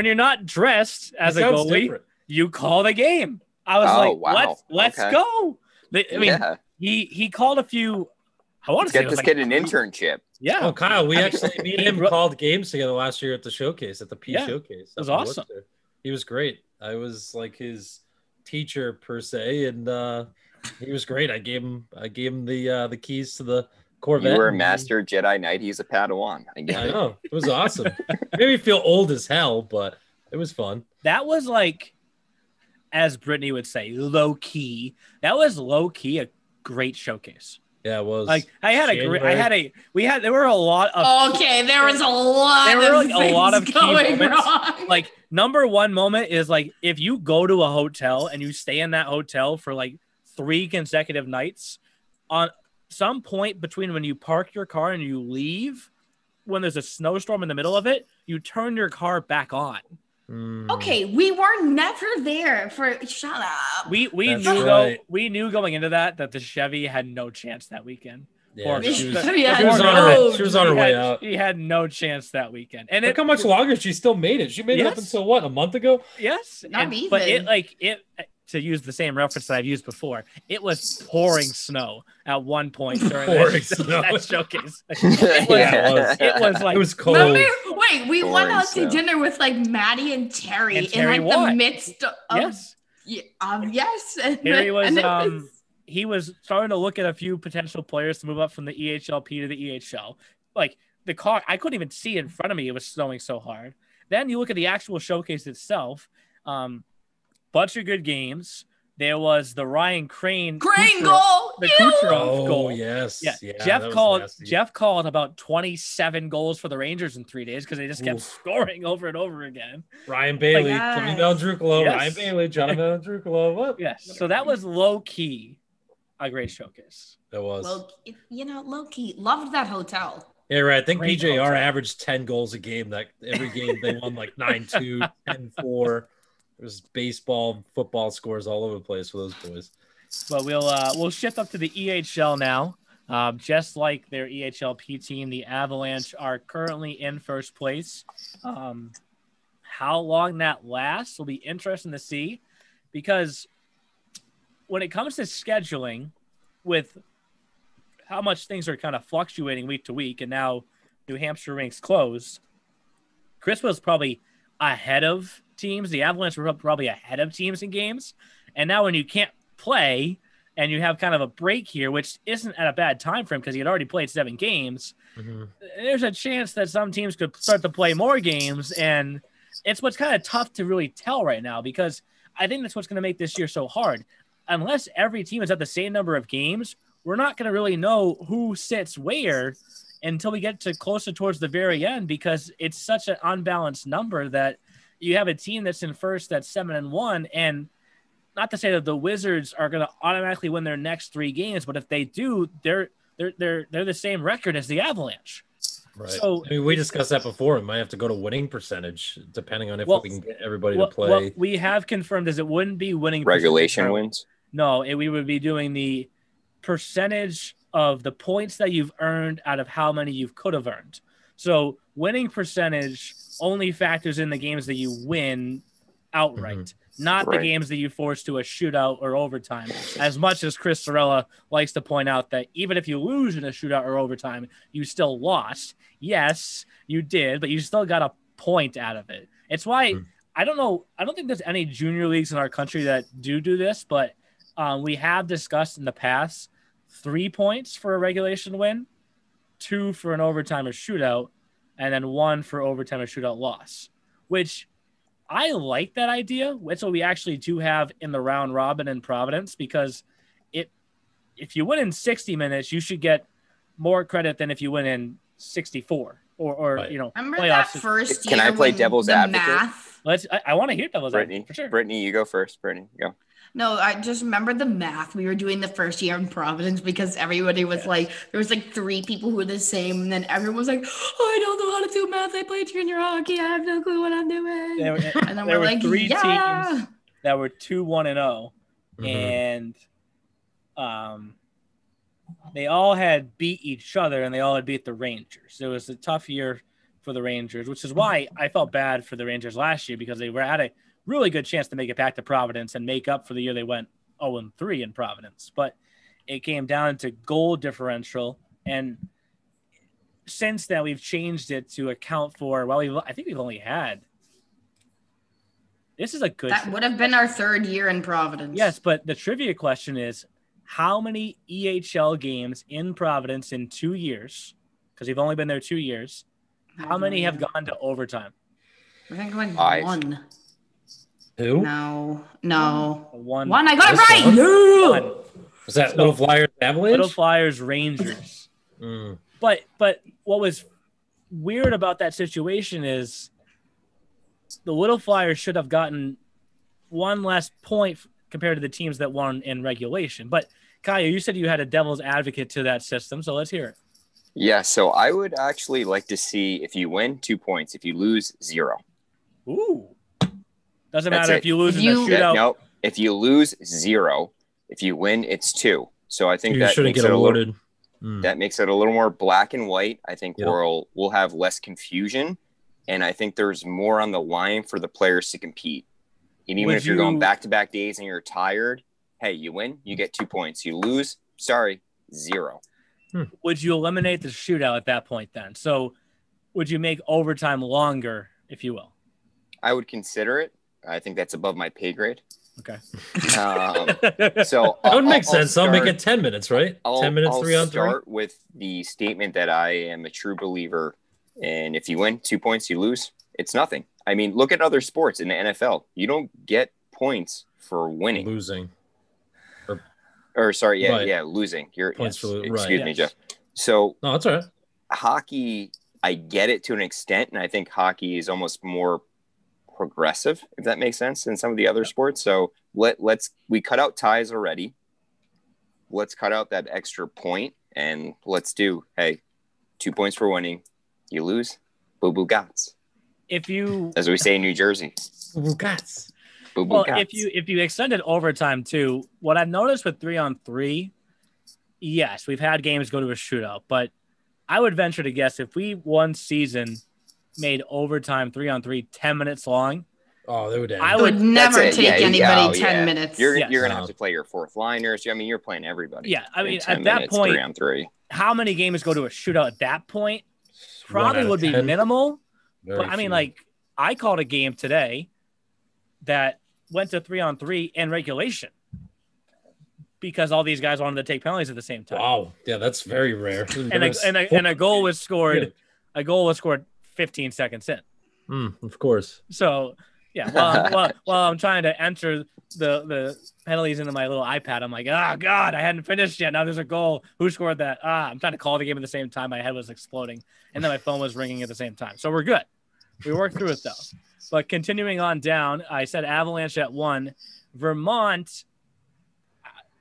you're not dressed as a goalie, different. You call the game. I was wow. let's go. I mean, he called a few. I want to get an internship. Yeah. Oh, Kyle, me and him called games together last year at the showcase, at the P showcase. It was awesome. He was great. I was like his teacher per se, and he was great. I gave him the keys to the Corvette. You were a master Jedi Knight. He's a Padawan. I know. It was awesome. Made me feel old as hell, but it was fun. That was like, as Brittany would say, low key. That was low key a great showcase. Yeah, it was. Like there were a lot of. Okay, there was a lot. There were like a lot of key going moments. wrong. Like number one moment is like if you go to a hotel and you stay in that hotel for like 3 consecutive nights, on some point between when you park your car and you leave, when there's a snowstorm in the middle of it, you turn your car back on. Okay, we were never there for. Shut up. We knew going into that the Chevy had no chance that weekend. Yeah, she was on her way out. She had no chance that weekend. And look how much longer she still made it. She made it up until what, a month ago? Yes. Not even. But it to use the same reference that I've used before, it was pouring snow at one point during that showcase. It was cold. Remember, we went out to dinner with like Maddie and Terry in like the midst of yes. And Terry was he was starting to look at a few potential players to move up from the EHLP to the EHL. Like the car, I couldn't even see in front of me. It was snowing so hard. Then you look at the actual showcase itself. Bunch of good games. There was the Ryan Crane goal, the Kucherov goal. Oh yes, yeah. Jeff called about 27 goals for the Rangers in 3 days because they just kept scoring over and over again. Ryan Bailey, Johnny Meldrukalo, Ryan Bailey, Johnny Meldrukalo. Yes, so that was low key a great showcase. It was low key. Loved that hotel. Yeah, right. I think PJR averaged 10 goals a game. That every game they won like 9-2, 10-4. There's baseball, football scores all over the place for those boys. But we'll shift up to the EHL now. Just like their EHLP team, the Avalanche are currently in first place. How long that lasts will be interesting to see, because when it comes to scheduling, with how much things are kind of fluctuating week to week, and now New Hampshire rinks closed, Chris was probably ahead of teams. The Avalanche were probably ahead of teams in games. And now when you can't play and you have kind of a break here, which isn't at a bad time for him because he had already played 7 games, there's a chance that some teams could start to play more games. And it's what's kind of tough to really tell right now, because I think that's what's going to make this year so hard. Unless every team is at the same number of games, we're not going to really know who sits where until we get to closer towards the very end, because it's such an unbalanced number that you have a team that's in first that's 7-1, and not to say that the Wizards are going to automatically win their next 3 games, but if they do, they're the same record as the Avalanche. Right. So I mean, we discussed that before. We might have to go to winning percentage depending on if we can get everybody to play. What we have confirmed is it wouldn't be winning regulation wins. No, we would be doing the percentage of the points that you've earned out of how many you could have earned. So winning percentage only factors in the games that you win outright, not the games that you force to a shootout or overtime. As much as Chris Sorella likes to point out that even if you lose in a shootout or overtime, you still lost. Yes, you did, but you still got a point out of it. It's why I don't think there's any junior leagues in our country that do this, but we have discussed in the past 3 points for a regulation win, 2 for an overtime or shootout, and then 1 for overtime or shootout loss, which I like that idea. That's what we actually do have in the round robin in Providence, because if you win in 60 minutes, you should get more credit than if you win in 64 or Remember playoffs. That first year? Can I play devil's advocate? I want to hear devil's advocate for sure. Brittany, you go first. Brittany, go. No, I just remember the math we were doing the first year in Providence, because everybody was like, there was like 3 people who were the same. And then everyone was like, I don't know how to do math. I play junior hockey. I have no clue what I'm doing. And then we're like, 3 teams that were 2-1-0. And they all had beat each other, and they all had beat the Rangers. It was a tough year for the Rangers, which is why I felt bad for the Rangers last year, because they had a really good chance to make it back to Providence and make up for the year they went 0-3 in Providence. But it came down to goal differential. And since then, we've changed it to account for, I think we've only had, this is a good. That would have been our 3rd year in Providence. Yes, but the trivia question is, how many EHL games in Providence in 2 years, because we've only been there 2 years, how many have gone to overtime? I think like 1. Who? No. One. I got it right. No. Was that Little Flyers Avalanche? Little Flyers Rangers. But what was weird about that situation is the Little Flyers should have gotten 1 less point compared to the teams that won in regulation. But Kaya, you said you had a devil's advocate to that system, so let's hear it. Yeah, so I would actually like to see if you win 2 points, if you lose 0. Ooh. Doesn't matter if you lose in the shootout. No, if you lose 0, if you win, it's 2. So I think you shouldn't get awarded. That makes it a little more black and white. I think Yep. we'll have less confusion, and I think there's more on the line for the players to compete. And even if you're going back-to-back days and you're tired, hey, you win, you get 2 points. You lose, sorry, 0. Would you eliminate the shootout at that point then? So would you make overtime longer, if you will? I would consider it. I think that's above my pay grade. Okay. So that would make sense. I'll make it 10 minutes, right? 10 minutes, 3 on 3. I'll start with the statement that I am a true believer in. If you win 2 points, you lose, it's nothing. I mean, look at other sports in the NFL. You don't get points for winning. Losing. Losing. Excuse me, Jeff. So no, that's all right. Hockey, I get it to an extent, and I think hockey is almost more progressive, if that makes sense, than some of the other sports. So we cut out ties already. Let's cut out that extra point, and let's do 2 points for winning. You lose, boo boo gots. As we say in New Jersey, boo boo gots. Well, if you extended overtime too, what I've noticed with 3-on-3, yes, we've had games go to a shootout, but I would venture to guess if we one season made overtime 3-on-3 10 minutes long, they would end. I would never take anybody 10 minutes. You're gonna have to play your fourth liners. I mean, you're playing everybody. Yeah, I mean, at that point, 3-on-3. How many games go to a shootout at that point? Probably would be minimal. But I mean, like, I called a game today that went to 3-on-3 in regulation because all these guys wanted to take penalties at the same time. Wow. Yeah, that's very rare. And a goal was scored. A goal was scored 15 seconds in. Of course. So yeah, while I'm trying to enter the penalties into my little iPad, I'm like, oh God, I hadn't finished yet. Now there's a goal. Who scored that? I'm trying to call the game at the same time. My head was exploding, and then my phone was ringing at the same time. So we're good. We worked through it though. But continuing on down, I said Avalanche at 1. Vermont,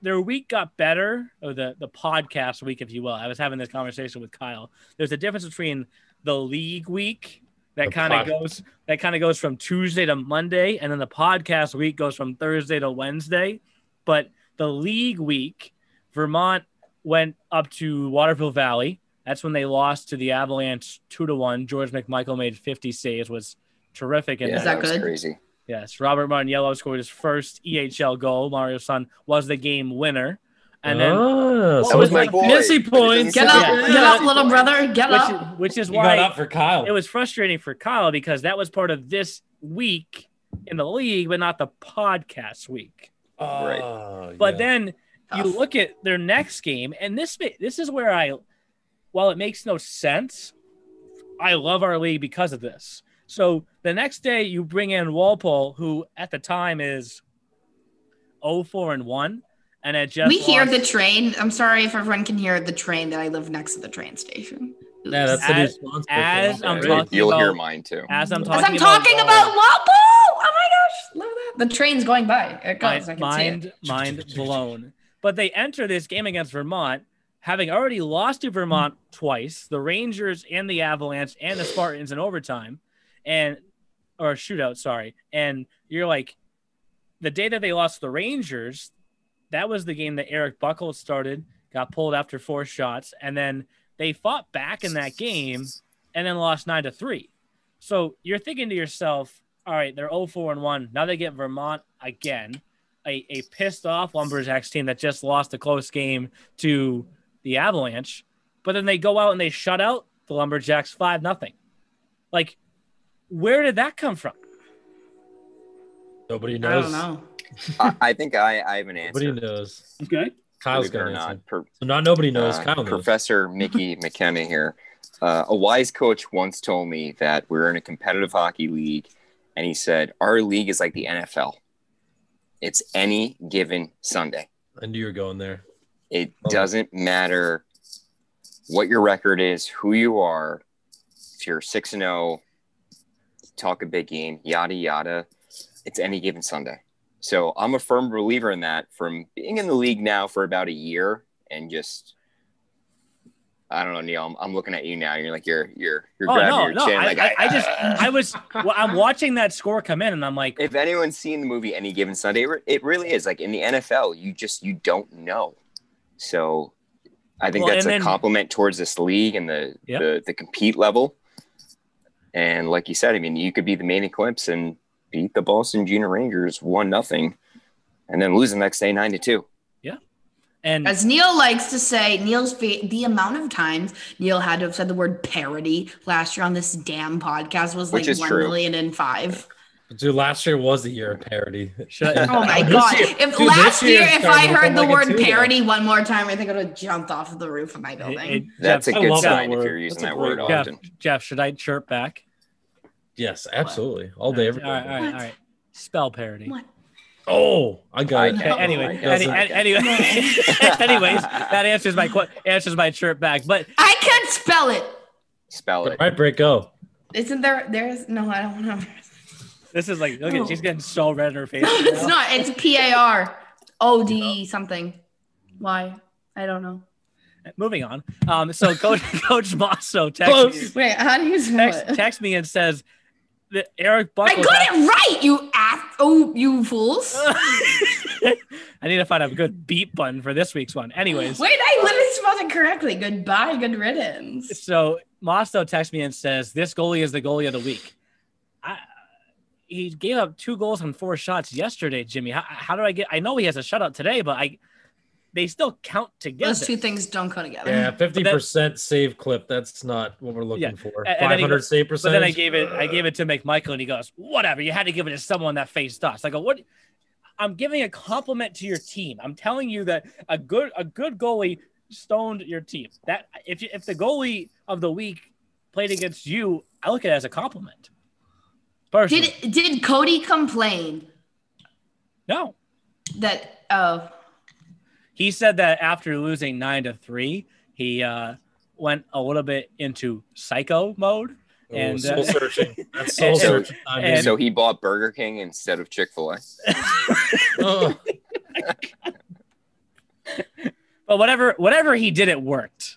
their week got better, or the podcast week, if you will. I was having this conversation with Kyle. There's a difference between the league week that kind of goes from Tuesday to Monday, and then the podcast week goes from Thursday to Wednesday. But the league week, Vermont went up to Waterville Valley. That's when they lost to the Avalanche 2-1. George McMichael made 50 saves, was terrific. Is that good? Crazy. Yes. Robert Marniello scored his first EHL goal. Mario's son was the game winner. And then that was my boy. Missy points. Get up, little brother. Get up. Which is why got up for Kyle. It was frustrating for Kyle because that was part of this week in the league, but not the podcast week. Right. But then you look at their next game, and this is where while it makes no sense, I love our league because of this. So the next day you bring in Walpole, who at the time is 0-4-1. And it just hear the train. I'm sorry if everyone can hear the train that I live next to the train station. Oops. Yeah, that's the new sponsor. As I'm talking You'll hear mine too. As I'm talking about Walpole. Oh my gosh, love that. The train's going by. It goes. Mind blown. But they enter this game against Vermont, having already lost to Vermont twice, the Rangers and the Avalanche and the Spartans in overtime, or shootout. Sorry, and you're like, the day that they lost to the Rangers. That was the game that Eric Buckle started, got pulled after 4 shots, and then they fought back in that game and then lost 9-3. So you're thinking to yourself, all right, they're 0-4-1. Now they get Vermont again, a pissed off Lumberjacks team that just lost a close game to the Avalanche, but then they go out and they shut out the Lumberjacks 5-0. Like, where did that come from? Nobody knows. I don't know. I think I have an answer. Nobody knows. Okay. Kyle's got an answer. So not nobody knows. Kyle knows. Professor Mickey McKenna here. A wise coach once told me that we're in a competitive hockey league, and he said, our league is like the NFL. It's any given Sunday. I knew you were going there. It doesn't matter what your record is, who you are. If you're 6-0, talk a big game, yada, yada. It's any given Sunday. So I'm a firm believer in that from being in the league now for about a year and just, I don't know, Neil, I'm looking at you now. You're like, you're grabbing your chin. I'm watching that score come in and I'm like, if anyone's seen the movie Any Given Sunday, it really is like in the NFL, you don't know. So I think that's a compliment towards this league and the compete level. And like you said, I mean, you could be the main Eclipse and beat the Boston Junior Rangers 1-0 and then lose the next day 9-2. Yeah. And as Neil likes to say, the amount of times Neil had to have said the word parody last year on this damn podcast was like 1,000,005. Dude, last year was the year of parody. Oh my God. If I heard the word parody one more time, I think I would have jumped off of the roof of my building. That's a good sign if you're using that word often. Jeff, should I chirp back? Yes, absolutely. All day, every day. All right. Spell parody. What? Oh, I got it. Anyways, that answers my chirp back. But I can't spell it. Spell it. All right, Britt, go. Isn't there's no, I don't know. This is like, look at, she's getting so red in her face. It's not. It's PAROD something. Why? I don't know. Moving on. So Coach Mosso texts me. Wait, how do you text me and says that Eric Buckles. I got it right, you ass. Oh, you fools. I need to find a good beep button for this week's one. Anyways. Wait, I literally spelled it correctly. Goodbye, good riddance. So Mosso texts me and says, this goalie is the goalie of the week. He gave up 2 goals on 4 shots yesterday, Jimmy. How do I know he has a shutout today, but they still count together. Those 2 things don't go together. Yeah, 50% save clip. That's not what we're looking for. 500 save percentage. But then I gave it to McMichael, and he goes, whatever. You had to give it to someone that faced us. I go, what? I'm giving a compliment to your team. I'm telling you that a good goalie stoned your team. That if the goalie of the week played against you, I look at it as a compliment. Personally. Did Cody complain? No. He said that after losing 9-3, he went a little bit into psycho mode and soul searching. That's soul searching. So he bought Burger King instead of Chick-fil-A. But whatever he did, it worked.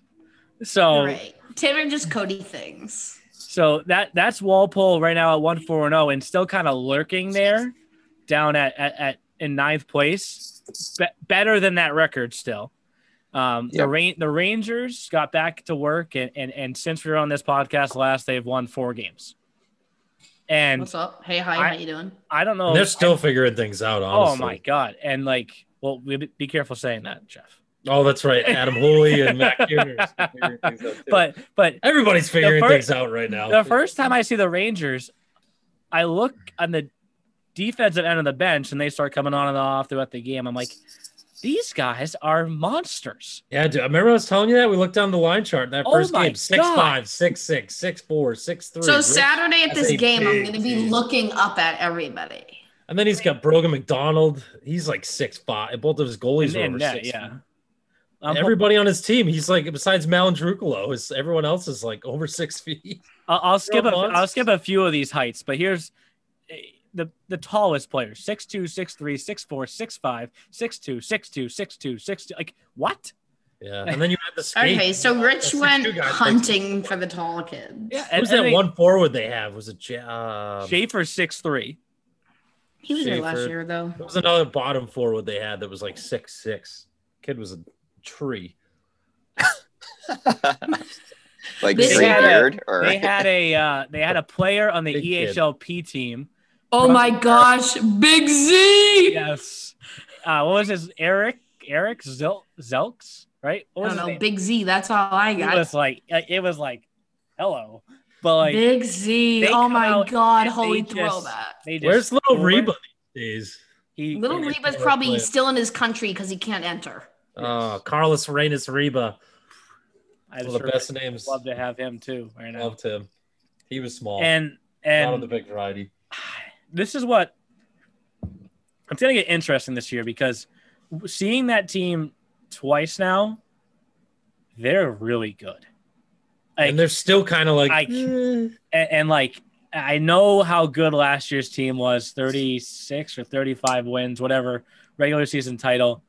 So right. Tim are just Cody things. So that's Walpole right now at 1-4-0 and still kind of lurking there, down at in 9th place. Better than that record still. The Rangers got back to work and since we were on this podcast last, they've won 4 games. And what's up? Hey, hi, how you doing? I don't know. And they're still figuring things out. Honestly. Oh my God! And be careful saying that, Jeff. Oh, that's right. Adam Hooley and Matt Kuhners. But everybody's figuring things out right now. The first time I see the Rangers, I look on the defensive end of the bench and they start coming on and off throughout the game. I'm like, these guys are monsters. Yeah, dude. I remember I was telling you that. We looked down the line chart. That first game, 6'5", 6'6", 6'4", 6'3". So Saturday at this game, I'm going to be looking up at everybody. And then he's got Brogan McDonald. He's like 6'5". Both of his goalies are over 6 feet. Everybody on his team, he's like, besides Mal and Drukolo, everyone else is like over 6 feet. I'll skip a few of these heights, but here's the tallest players: 6'2", 6'3", 6'4", 6'5", 6'2", 6'2", 6'2", 6'2". Like what? Yeah, and then you have the skate. Okay, so Rich went hunting for the tall kids. Yeah, who's that one forward they have? Was it Schaefer 6'3"? He was there last year, though. There was another bottom forward they had that was like 6'6". Kid was a tree. Like they had a player on the EHLP team. Oh my gosh, Big Z! Yes. What was his Eric Zelks, right? I don't know, Big Z. That's all I got. It was like, hello, but like Big Z. Oh my God, holy throwback. Where's Little Reba these days? Little Reba's probably still in his country because he can't enter. Carlos Reyes Reba. One of the best names. Love to have him too. Right now. Loved him. He was small. And not of the big variety. This is what I'm going to get interesting this year because seeing that team twice now, they're really good. And they're still kind of like and like I know how good last year's team was, 36 or 35 wins, whatever, regular season title.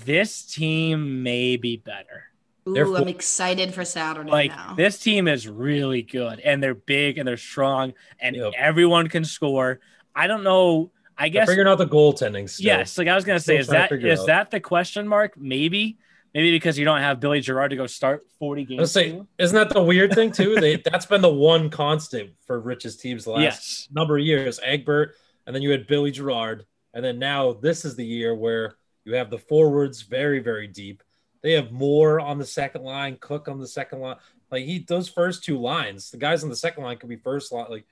This team may be better. Ooh, I'm excited for Saturday now. This team is really good, and they're big, and they're strong, and everyone can score. I don't know. I guess they're figuring out the goaltending still. Yes, like I was going to say, is that the question mark? Maybe. Maybe because you don't have Billy Gerard to go start 40 games. Let's say, isn't that the weird thing too? That's been the one constant for Rich's teams the last number of years. Egbert, and then you had Billy Gerard, and then now this is the year where you have the forwards very, very deep. They have Moore on the second line, Cook on the second line. Like those first two lines, the guys on the second line could be first line. Like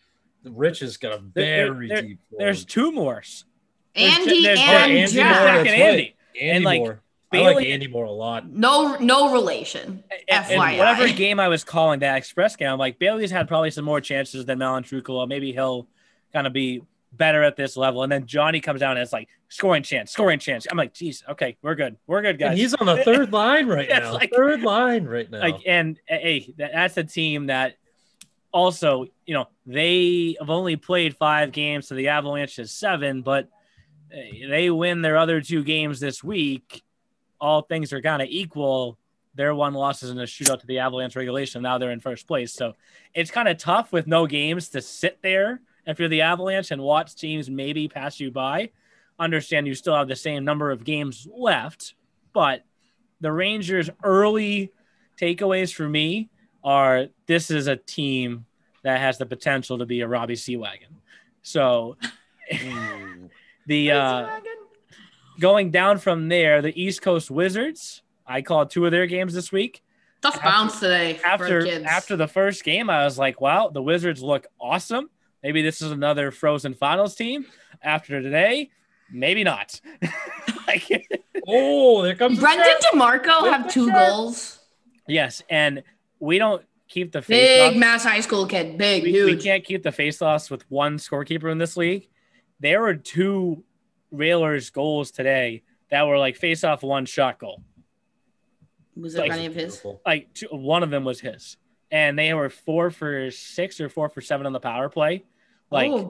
Rich has got a very deep. There's two Moores. Andy and Andy Jack. Moore, Andy. And like Moore. Bailey, I like Andy Moore a lot. No relation. FYI. Whatever game I was calling that express game, I'm like, Bailey's had probably some more chances than Malin Trucolo. Maybe he'll kind of be better at this level. And then Johnny comes down and it's like scoring chance. I'm like, geez, okay, we're good, guys. And he's on the third line right now. Third line right now. And hey, that's a team that also, they have only played 5 games, so the Avalanche is 7, but they win their other 2 games this week. All things are kind of equal. Their 1 loss is in a shootout to the Avalanche regulation. Now they're in first place. So it's kind of tough with no games to sit there if you're the Avalanche and watch teams maybe pass you by. Understand you still have the same number of games left, but the Rangers' early takeaways for me are this is a team that has the potential to be a Robbie Seawagon. So going down from there, the East Coast Wizards, I called 2 of their games this week. Tough bounce today. After the first game, I was like, wow, the Wizards look awesome. Maybe this is another Frozen Finals team. After today, maybe not. There comes Brendan DeMarco have 2 goals. Yes, and we don't keep the big Mass High School kid. Huge. We can't keep the face-offs with 1 scorekeeper in this league. There were 2 Railers goals today that were like face-off 1 shot goal. Was it any of his? One of them was his. And they were 4 for 6 or 4 for 7 on the power play.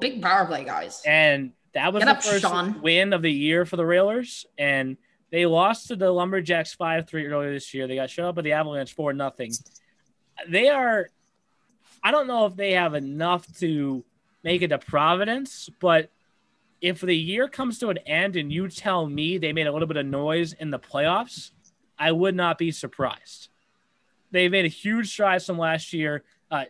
Big power play, guys. And that was the first win of the year for the Railers. And they lost to the Lumberjacks 5-3 earlier this year. They got shut up by the Avalanche 4-0. I don't know if they have enough to make it to Providence, but if the year comes to an end and you tell me they made a little bit of noise in the playoffs, I would not be surprised. They made a huge strides from last year.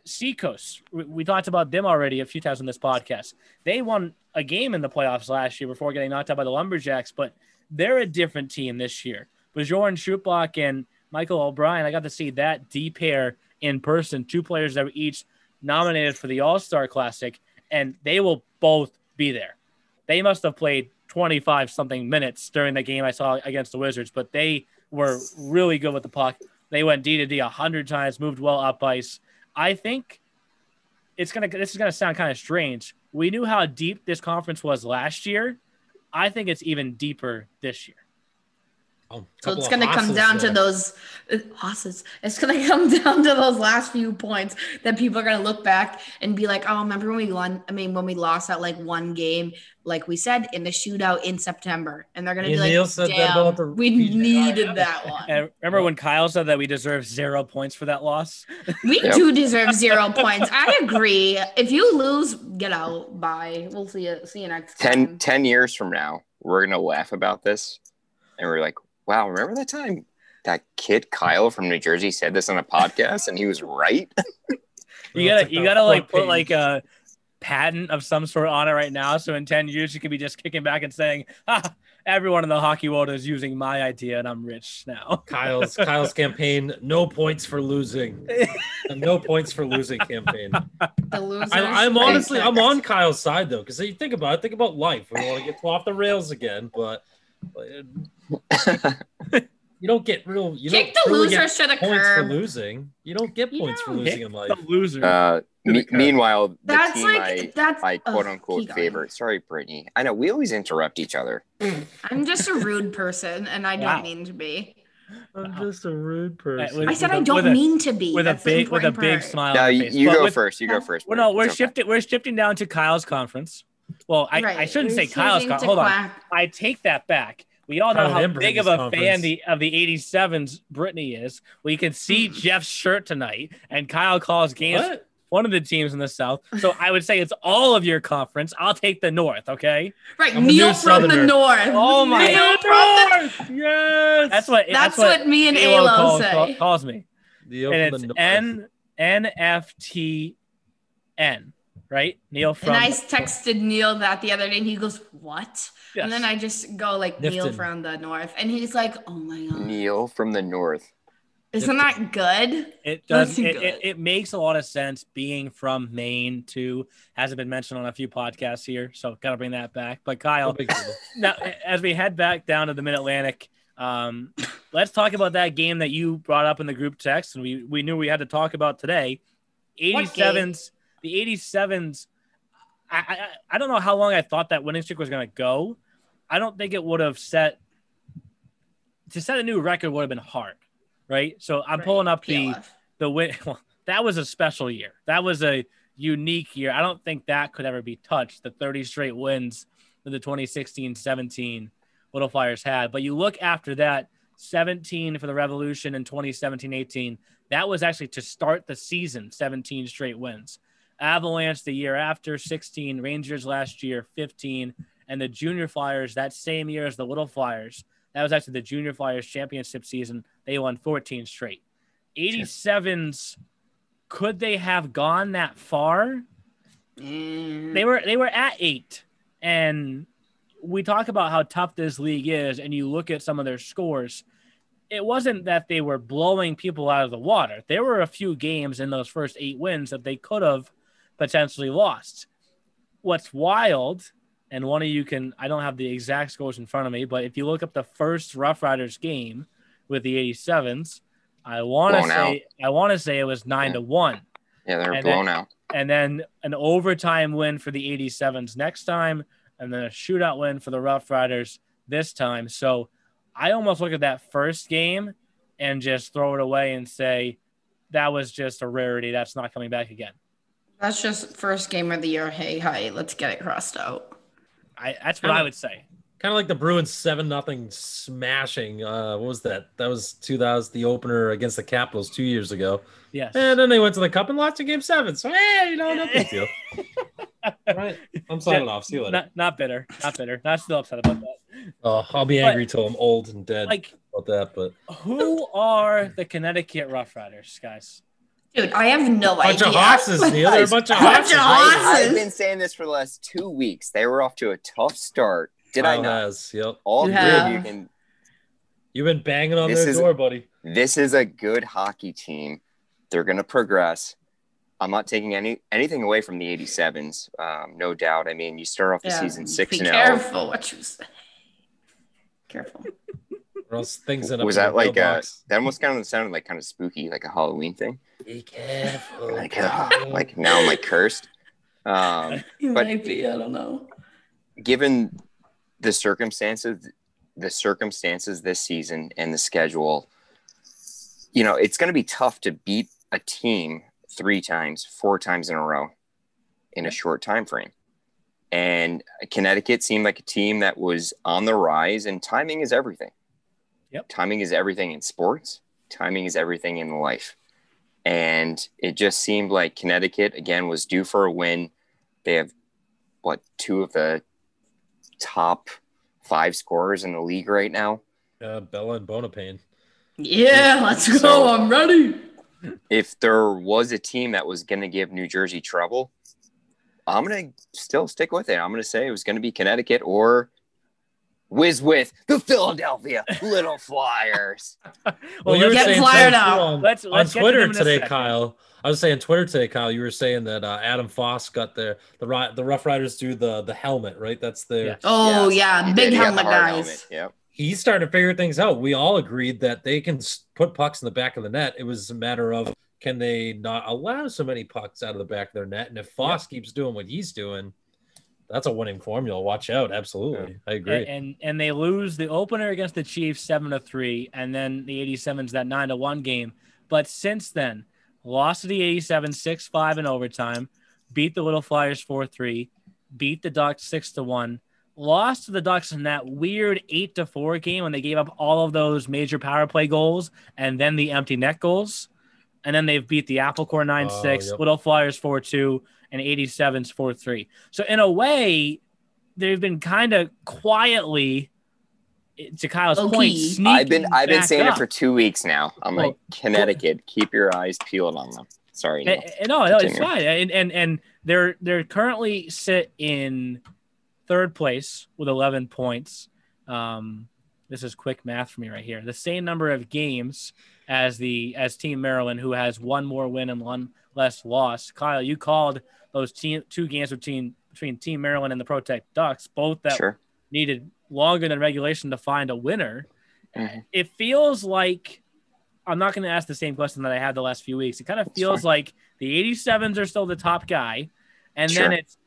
Seacoast, we talked about them already a few times on this podcast. They won a game in the playoffs last year before getting knocked out by the Lumberjacks, but they're a different team this year. Bjorn Schupbach and Michael O'Brien, I got to see that D pair in person, 2 players that were each nominated for the All-Star Classic, and they will both be there. They must have played 25-something minutes during the game I saw against the Wizards, but they were really good with the puck. They went D to D 100 times, moved well up ice. I think this is gonna sound kind of strange. We knew how deep this conference was last year. I think it's even deeper this year. So it's going to come down to those hosses. It's going to come down to those last few points that people are going to look back and be like, oh, remember when we won? I mean, when we lost that 1 game, like we said, in the shootout in September. And they're going to be like, damn, we needed that one. And remember when Kyle said that we deserve 0 points for that loss? We do deserve 0 points. I agree. If you lose, get out. Bye. We'll see you next time. 10 years from now, we're going to laugh about this. And we're like, wow, remember that time that kid Kyle from New Jersey said this on a podcast and he was right? you gotta put a patent of some sort on it right now. So in 10 years, you could be just kicking back and saying, everyone in the hockey world is using my idea and I'm rich now. Kyle's campaign, no points for losing. No points for losing campaign. The losers. I'm on Kyle's side though, because you think about life. We want to get off the rails again, but you don't get losers to the points curb. for losing. You don't get points for losing in life. The loser. Meanwhile, that's I quote unquote favorite. Sorry, Brittany. I know we always interrupt each other. I'm just a rude person, and I don't mean to be. I'm just a rude person. I said I don't mean to be. With a big smile. No, on your face. you go first. You go first. Well, no, we're shifting down to Kyle's conference. Well, I shouldn't say Kyle's conference. Hold on. I take that back. We all know how big of a fan of the 87s Brittany is. We can see Jeff's shirt tonight, and Kyle calls games. What? one of the teams in the South. So I would say it's all of your conference. I'll take the North, okay? Right, Neil from the North. Oh my North. Yes. That's what me and Alo say. Calls me. Neil and from it's NFTN, right? Neil from. And I texted Neil that the other day, and he goes, "What?" Yes. And then I just go like Nifton. Neil from the North, and he's like, "Oh my god." Neil from the North. Isn't that good? It does. It makes a lot of sense being from Maine too. Hasn't been mentioned on a few podcasts here, so gotta bring that back. But Kyle, now as we head back down to the Mid-Atlantic, let's talk about that game that you brought up in the group text, and we knew we had to talk about today. 87s, the 87s. I don't know how long I thought that winning streak was gonna go. I don't think it would have set a new record would have been hard. Right. So I'm pulling up the win. Well, that was a special year. That was a unique year. I don't think that could ever be touched. The 30 straight wins that the 2016-17 Little Flyers had. But you look after that, 17 for the Revolution in 2017-18. That was actually to start the season, 17 straight wins. Avalanche the year after, 16. Rangers last year, 15. And the Junior Flyers that same year as the Little Flyers. That was actually the Junior Flyers championship season. They won 14 straight. 87s, could they have gone that far? They were at 8. And we talk about how tough this league is, and you look at some of their scores. It wasn't that they were blowing people out of the water. There were a few games in those first 8 wins that they could have potentially lost. What's wild, and one of you can, I don't have the exact scores in front of me, but if you look up the first Rough Riders game with the 87s, I want to say it was 9-1. Yeah, they were blown out. And then an overtime win for the 87s next time, and then a shootout win for the Rough Riders this time. So I almost look at that first game and just throw it away and say that was just a rarity. That's not coming back again. That's just first game of the year. Hey, let's get it crossed out. That's what I would say. Kind of like the Bruins 7-0 smashing. What was that? That was 2000, the opener against the Capitals 2 years ago. Yes. And then they went to the Cup and lost in Game 7. So, no big deal. Right. I'm signing off. See you later. Not bitter. Not still upset about that. Oh, I'll be angry till I'm old and dead about that. But who are the Connecticut Rough Riders, guys? Dude, I have no idea. Bunch of horses, Neil. They're a bunch of horses. I've been saying this for the last 2 weeks. They were off to a tough start. Did I not? Yep. All three of you can. You've been banging on their door, buddy. This is a good hockey team. They're going to progress. I'm not taking anything away from the 87s. No doubt. I mean, you start off the season 6-0. Be careful what you say. Careful. Or else things was that like that almost kind of sounded like kind of spooky, like a Halloween thing. Be careful. Like now I'm like cursed. But might be, I don't know. Given the circumstances this season and the schedule, it's going to be tough to beat a team 4 times in a row in a short time frame. And Connecticut seemed like a team that was on the rise, and timing is everything. Yep. Timing is everything in sports. Timing is everything in life. And it just seemed like Connecticut, again, was due for a win. They have, 2 of the top 5 scorers in the league right now? Bella and Bonapane. Yeah, let's go. So, I'm ready. If there was a team that was going to give New Jersey trouble, I'm going to still stick with it. I'm going to say it was going to be Connecticut or whiz with the Philadelphia Little Flyers. Well, you were get saying flyered out. On Twitter today, Kyle. I was saying Twitter today, Kyle. You were saying that Adam Foss got the Rough Riders do the helmet, right? That's their. Yeah. Oh yeah, big helmet guys. Yep. He's starting to figure things out. We all agreed that they can put pucks in the back of the net. It was a matter of can they not allow so many pucks out of the back of their net? And if Foss keeps doing what he's doing, that's a winning formula. Watch out. Absolutely. I agree. And they lose the opener against the Chiefs 7-3, and then the 87s that 9-1 game. But since then, lost to the 87s 6-5 in overtime, beat the Little Flyers 4-3, beat the Ducks 6-1, lost to the Ducks in that weird 8-4 game when they gave up all of those major power play goals and then the empty net goals. and then they've beat the Apple Core 9-6, Little Flyers 4-2, and 87s 4-3. So in a way, they've been kind of quietly, to Kyle's point, sneaking I've been saying up. it for 2 weeks now. I'm like, Connecticut, keep your eyes peeled on them. Sorry. No, it's fine. And they're currently sit in third place with 11 points. This is quick math for me right here. The same number of games as Team Maryland, who has one more win and one less loss. Kyle, you called those two games between Team Maryland and the Protect Ducks, both that needed longer than regulation to find a winner. Mm-hmm. It feels like, I'm not going to ask the same question that I had the last few weeks. It kind of feels like the 87s are still the top guy. And then it's,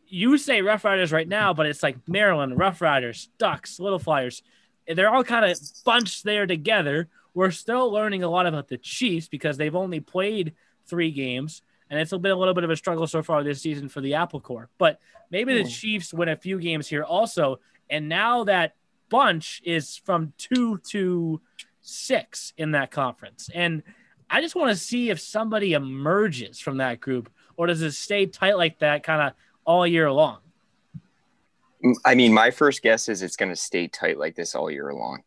you say Rough Riders right now, but it's like Maryland, Rough Riders, Ducks, Little Flyers. They're all kind of bunched there together. We're still learning a lot about the Chiefs because they've only played 3 games, and it's been a little bit of a struggle so far this season for the Apple Core. But maybe the Chiefs win a few games here also, and now that bunch is from 2 to 6 in that conference. And I just want to see if somebody emerges from that group, or does it stay tight like that kind of all year long? I mean, my first guess is it's going to stay tight like this all year long.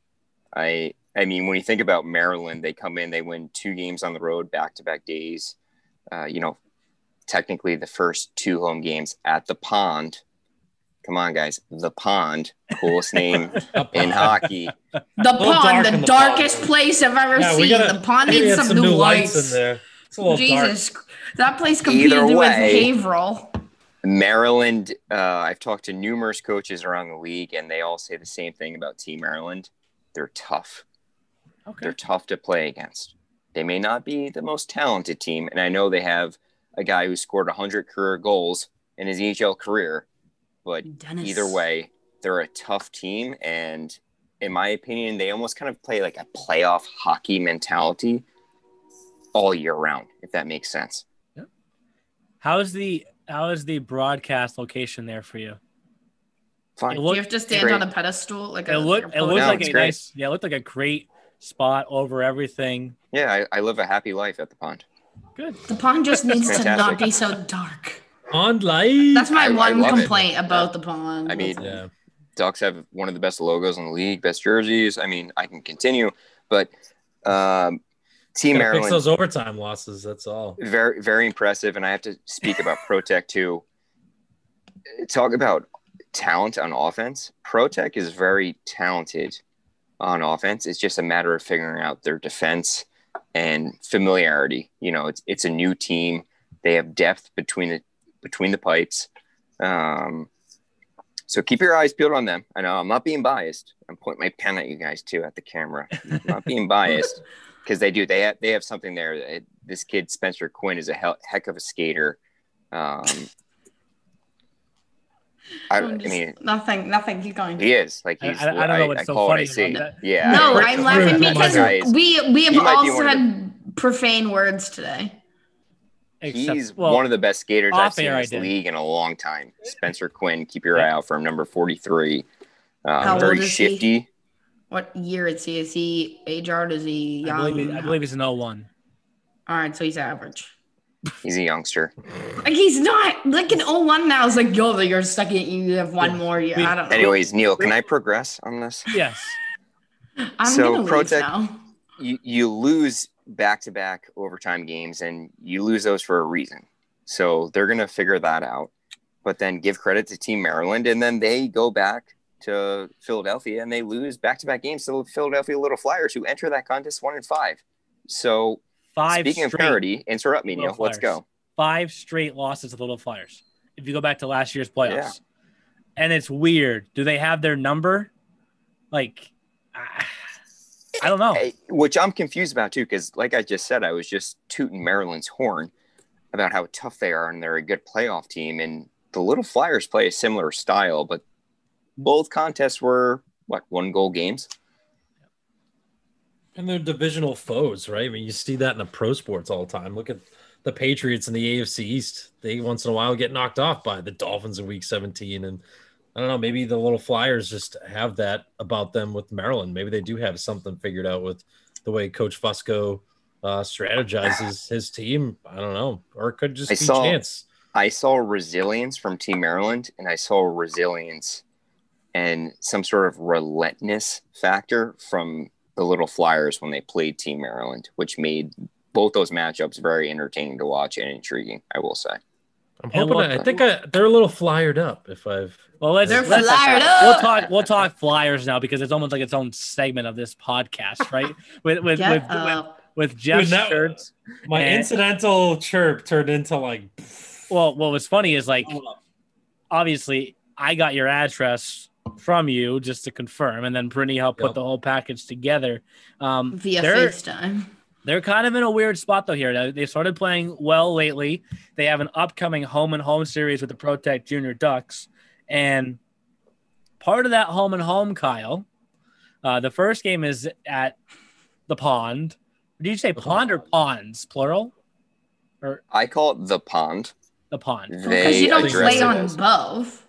I mean, when you think about Maryland, they come in, they win 2 games on the road, back-to-back days. Technically the first 2 home games at the Pond. Come on, guys. The Pond, coolest name in hockey. The Pond, the darkest place I've ever seen. The Pond needs some new lights in there. It's a little Jesus, dark. That place competed with Haverhill. Maryland, I've talked to numerous coaches around the league, and they all say the same thing about Team Maryland. They're tough. Okay. They're tough to play against. They may not be the most talented team, and I know they have a guy who scored 100 career goals in his EHL career, but either way, they're a tough team, and in my opinion, they almost kind of play like a playoff hockey mentality all year round, if that makes sense. Yeah. How is the broadcast location there for you? Fine. Do you have to stand on a pedestal? It looked like a nice, it looked like a great spot over everything. Yeah, I live a happy life at the Pond. Good. The Pond just needs to not be so dark. Pond life. That's my one complaint about the Pond. I mean, Ducks have one of the best logos in the league, best jerseys. I mean, I can continue, but Team Maryland, fix those overtime losses. That's all. Very, very impressive. And I have to speak about Protect too. Talk about talent on offense. Protect is very talented on offense. It's just a matter of figuring out their defense and familiarity. It's a new team. They have depth between the pipes. So keep your eyes peeled on them. I know I'm not being biased. I'm pointing my pen at you guys too at the camera. I'm not being biased. Because they do. They have something there. This kid, Spencer Quinn, is a heck of a skater. I mean, nothing. Keep going. He is. Like, he's, I don't know what's so funny about that. Yeah. No, I'm laughing because we have all said profane words today. He's one of the best skaters I've seen in this league in a long time. Spencer Quinn, keep your eye out for him, number 43. Very shifty. He? What year is he? Is he age art? Is he young? I believe he's an 01. All right, so he's average. He's a youngster. Like, he's not like an 01 now. It's like, yo, you're stuck in. You have one more year. I don't know. Anyways, Neil, can I progress on this? Yes. I'm gonna leave now. You lose back-to-back overtime games, and you lose those for a reason. So they're gonna figure that out. But then give credit to Team Maryland, and then they go back to Philadelphia, and they lose back-to-back games to the Philadelphia Little Flyers, who enter that contest 1-5. So, speaking of parity, interrupt me, Neil. Let's go. 5 straight losses to the Little Flyers. If you go back to last year's playoffs, and it's weird. Do they have their number? Like, I don't know. Which I'm confused about too, because like I just said, I was just tooting Maryland's horn about how tough they are, and they're a good playoff team. And the Little Flyers play a similar style, but both contests were 1-goal games. And they're divisional foes, right? I mean, you see that in the pro sports all the time. Look at the Patriots in the AFC East. They once in a while get knocked off by the Dolphins in week 17. And I don't know, maybe the Little Flyers just have that about them with Maryland. Maybe they do have something figured out with the way Coach Fusco strategizes his team. I don't know, or it could just be chance. I saw resilience from Team Maryland, and I saw resilience and some sort of relentless factor from the Little Flyers when they played Team Maryland, which made both those matchups very entertaining to watch and intriguing, I will say. I'm hoping. I think they're a little flyered up. They're flyered up. We'll talk Flyers now because it's almost like its own segment of this podcast, right? with Jeff's shirts. My incidental chirp turned into like. Well, what was funny is like, obviously, I got your address from you just to confirm, and then Brittany helped put the whole package together via FaceTime. They're kind of in a weird spot though here. They started playing well lately. They have an upcoming home and home series with the Protect Junior Ducks, and part of that home and home, Kyle. The first game is at the Pond. Did you say pond or ponds plural? Or I call it the Pond. The Pond. Because you don't play on both.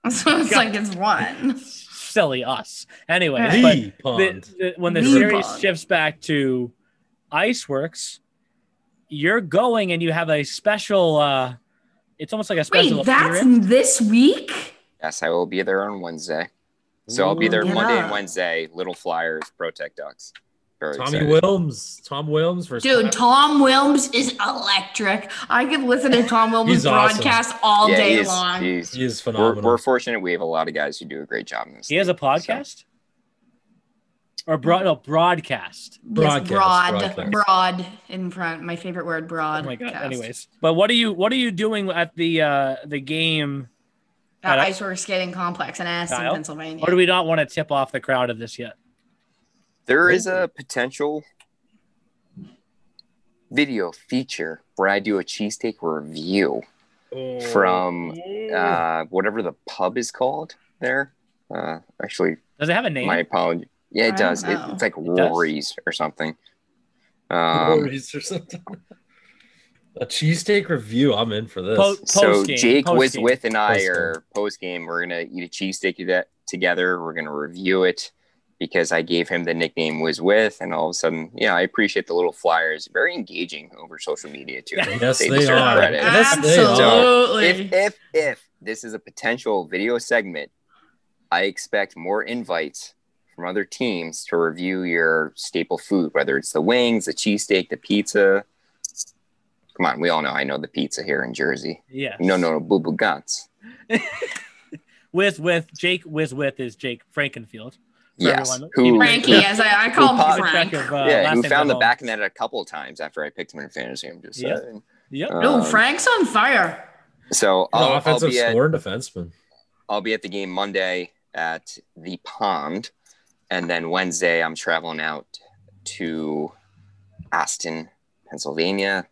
So it's like it's one. Silly us. Anyway, when the series shifts back to Iceworks, you're going and you have a special it's almost like a special appearance. That's this week? Yes, I will be there on Wednesday. So I'll be there Monday and Wednesday. Little Flyers, Protect Ducks. Tom Wilms versus Tom Wilms is electric. I could listen to Tom Wilms broadcast all day long. He is phenomenal. We're fortunate we have a lot of guys who do a great job in this. He has a podcast? Or broadcast. Broad in front. My favorite word, broad. Oh my god. Anyways. But what are you doing at the game at Iceworks Skating Complex in Aston, Pennsylvania? Or do we not want to tip off the crowd of this yet? There is a potential video feature where I do a cheesesteak review from whatever the pub is called there. Actually, does it have a name? My apology. Yeah, it does. It's like Rory's or something. Rory's or something. A cheesesteak review. I'm in for this. So Jake Wiswith and I are post game. We're gonna eat a cheesesteak together. We're gonna review it. Because I gave him the nickname Wiswith, and all of a sudden, I appreciate the Little Flyers. Very engaging over social media too. Yes, they are. Credit. Absolutely. So if this is a potential video segment, I expect more invites from other teams to review your staple food, whether it's the wings, the cheesesteak, the pizza. Come on, we all know I know the pizza here in Jersey. Yeah. No, boo-boo guts. with Jake Wiswith is Jake Frankenfield. Yes, Frankie, as I call him Frank. Who found the back net a couple of times after I picked him in fantasy. I'm just saying. Yep. No, Frank's on fire. So offensive scoring defenseman. I'll be at the game Monday at the Pond, and then Wednesday I'm traveling out to Aston, Pennsylvania.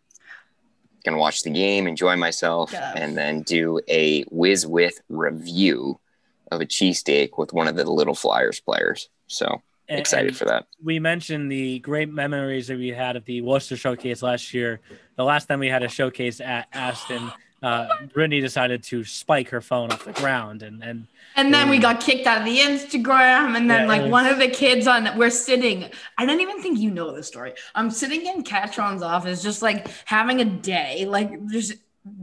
Gonna watch the game, enjoy myself, and then do a Wiswith review of a cheesesteak with one of the Little Flyers players. So excited for that. We mentioned the great memories that we had at the Worcester Showcase last year. The last time we had a showcase at Aston, Brittany decided to spike her phone off the ground. And then we got kicked out of the Instagram. And then one of the kids we're sitting, I don't even think you know the story. I'm sitting in Catron's office, just like having a day, like just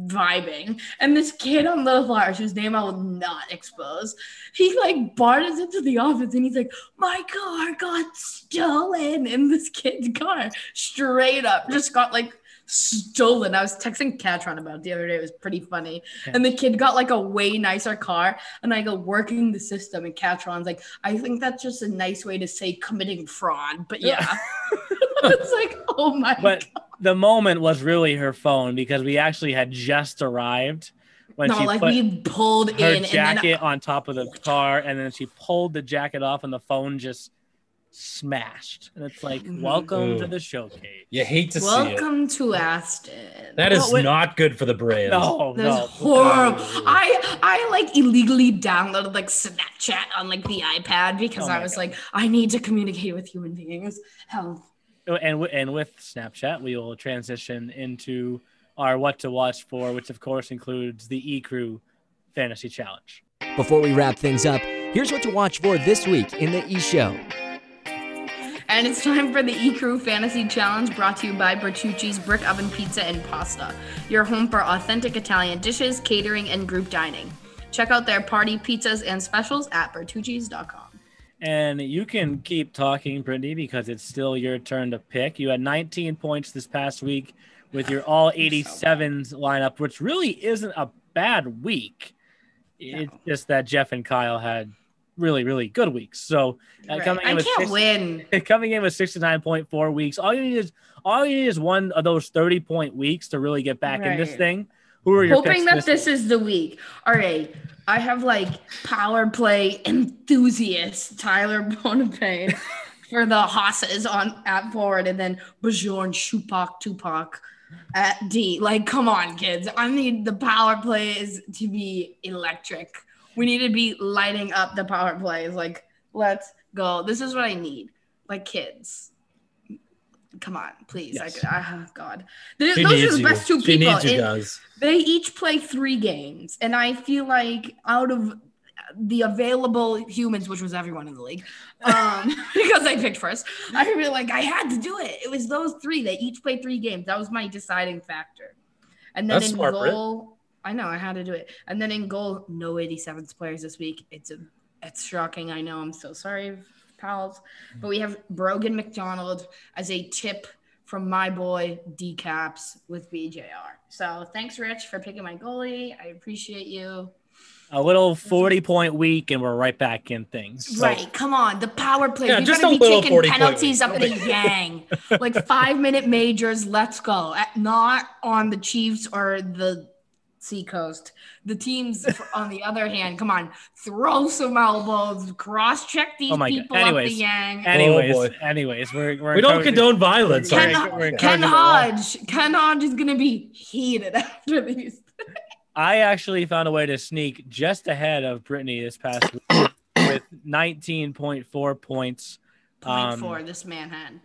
vibing, and this kid on Little Flyers, whose name I will not expose, he like barges into the office and he's like, my car got stolen, and this kid's car straight up just got like stolen. I was texting Catron about it the other day. It was pretty funny. And the kid got like a way nicer car, and I go working the system, and Catron's like, I think that's just a nice way to say committing fraud, but it's like, oh my god. The moment was really her phone, because we actually had just arrived when we pulled her jacket on top of the car, and then she pulled the jacket off and the phone just smashed. And it's like, welcome to the showcase. You hate to see it. Welcome to Aston. That is not good for the brand. That's horrible. I like illegally downloaded like Snapchat on like the iPad because I was like, I need to communicate with human beings. And with Snapchat, we will transition into our what to watch for, which of course includes the Ecru Fantasy Challenge. Before we wrap things up, here's what to watch for this week in the E-Show. And it's time for the Ecru Fantasy Challenge, brought to you by Bertucci's Brick Oven Pizza and Pasta, your home for authentic Italian dishes, catering, and group dining. Check out their party pizzas and specials at bertuccis.com. And you can keep talking, Brittany, because it's still your turn to pick. You had 19 points this past week with your all 87s lineup, which really isn't a bad week. It's just that Jeff and Kyle had really, really good weeks. So coming in with 69.4 weeks, all you need is one of those 30-point weeks to really get back in this thing. Who are your hoping that this is the week? All right. I have power play enthusiast Tyler Bonapane for the Hosses at forward, and then Bjorn Shupak Tupac at D. Come on, kids. I need the power plays to be electric. We need to be lighting up the power plays. Let's go. This is what I need. Kids. Come on, please. Yes. God. Those are the best two people. Needs you guys. They each play 3 games, and I feel like out of the available humans, which was everyone in the league, because I picked first, I feel like I had to do it. It was those 3. They each played 3 games. That was my deciding factor. And then in goal, I know I had to do it. And then in goal, no 87th players this week. It's shocking. I know. I'm so sorry, pals. But we have Brogan McDonald as a tip from my boy D-Caps with BJR. So thanks, Rich, for picking my goalie. I appreciate you. A little 40-point week, and we're right back in things. Right. Come on. The power play. Yeah, You're just going to a be little taking 40-point penalties week. up the yang. 5-minute majors. Let's go. Not on the Chiefs or the Seacoast. The teams, on the other hand, come on. Throw some elbows. Cross-check these people up the yang. Anyways, we don't condone violence. Ken Hodge is going to be heated after these. I actually found a way to sneak just ahead of Brittany this past week with 19.4 points. 0.4 this man had.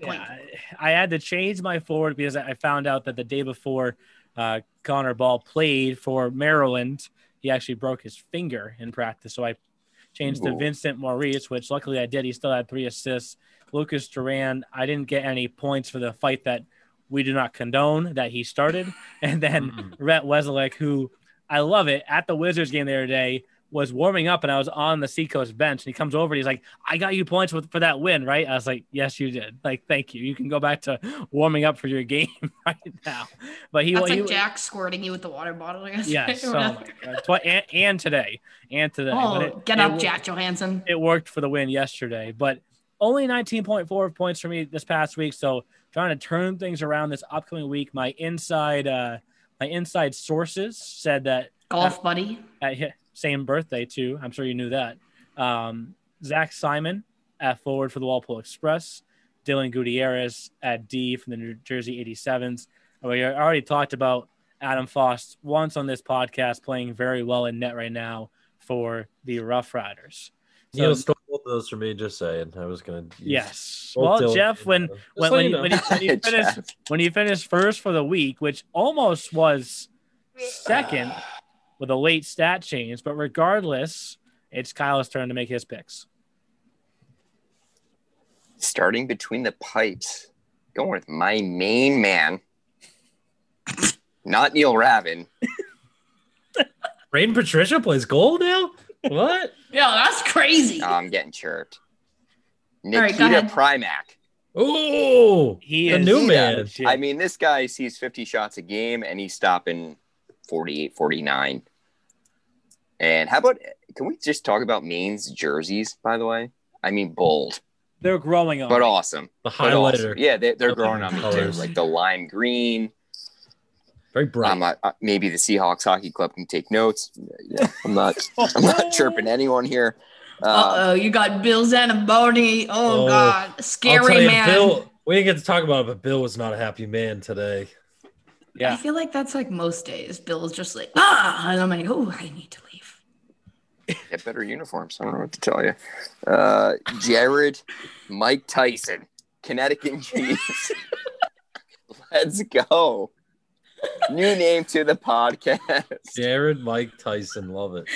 I had to change my forward because I found out that the day before Connor Ball played for Maryland, he actually broke his finger in practice. So I changed to Vincent Maurice, which luckily I did. He still had 3 assists. Lucas Duran, I didn't get any points for the fight that we do not condone that he started. And then Rhett Weselick, who I love it, at the Wizards game the other day, was warming up, and I was on the Seacoast bench, and he comes over and he's like, I got you points for that win, right? I was like, yes, you did. Thank you. You can go back to warming up for your game right now. But That's Jack squirting you with the water bottle yesterday. Yes. Oh my God. And today. Oh, get up, Jack Johansson. It worked for the win yesterday, but only 19.4 points for me this past week. So trying to turn things around this upcoming week. My inside sources said that golf buddy same birthday too. I'm sure you knew that. Zach Simon at forward for the Walpole Express, Dylan Gutierrez at D from the New Jersey 87s. We already talked about Adam Foss once on this podcast, playing very well in net right now for the Rough Riders. So, Neil stole both of those for me. Just saying, I was gonna. Yes. Well, Jeff, when you finished first for the week, which almost was second with a late stat change, but regardless, it's Kyle's turn to make his picks. Starting between the pipes, going with my main man, not Neil Ravin. Braden Patricia plays goal now? What? Yeah, that's crazy. I'm getting chirped. Nikita Primack. Oh, he is a new man. I mean, this guy sees 50 shots a game, and he's stopping 48, 49. And how about, can we just talk about Maine's jerseys, by the way? I mean, bold. They're growing on but me. Awesome. The highlighter. Awesome. Yeah, they're growing on me, too. Like the lime green. Very bright. Maybe the Seahawks Hockey Club can take notes. Yeah, I'm not chirping anyone here. You got Bill Zanaboni. Oh, God. Scary man. Bill, we didn't get to talk about it, but Bill was not a happy man today. Yeah. I feel like that's like most days. Bill's just like, and I'm like, oh, I need to leave. Get better uniforms. I don't know what to tell you. Jared Mike Tyson, Connecticut Jeans. Let's go. New name to the podcast. Jared Mike Tyson. Love it.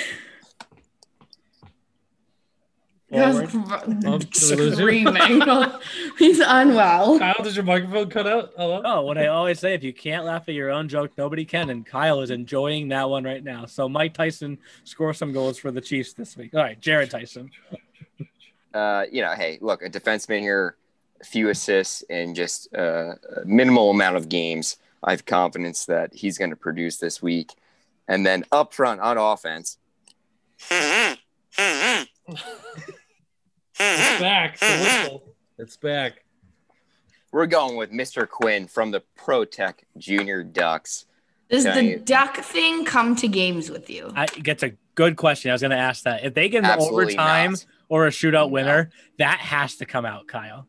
forward. Screaming. He's unwell. Kyle, does your microphone cut out? Hello? Oh, what I always say, if you can't laugh at your own joke, nobody can. And Kyle is enjoying that one right now. So Mike Tyson scores some goals for the Chiefs this week. All right, Jared Tyson. Hey, look, a defenseman here, a few assists and just a minimal amount of games. I have confidence that he's going to produce this week. And then up front on offense. It's back. The whistle. It's back. We're going with Mr. Quinn from the ProTech Junior Ducks. Does the duck thing come to games with you? That's a good question. I was going to ask that. If they get an overtime or a shootout winner, that has to come out, Kyle.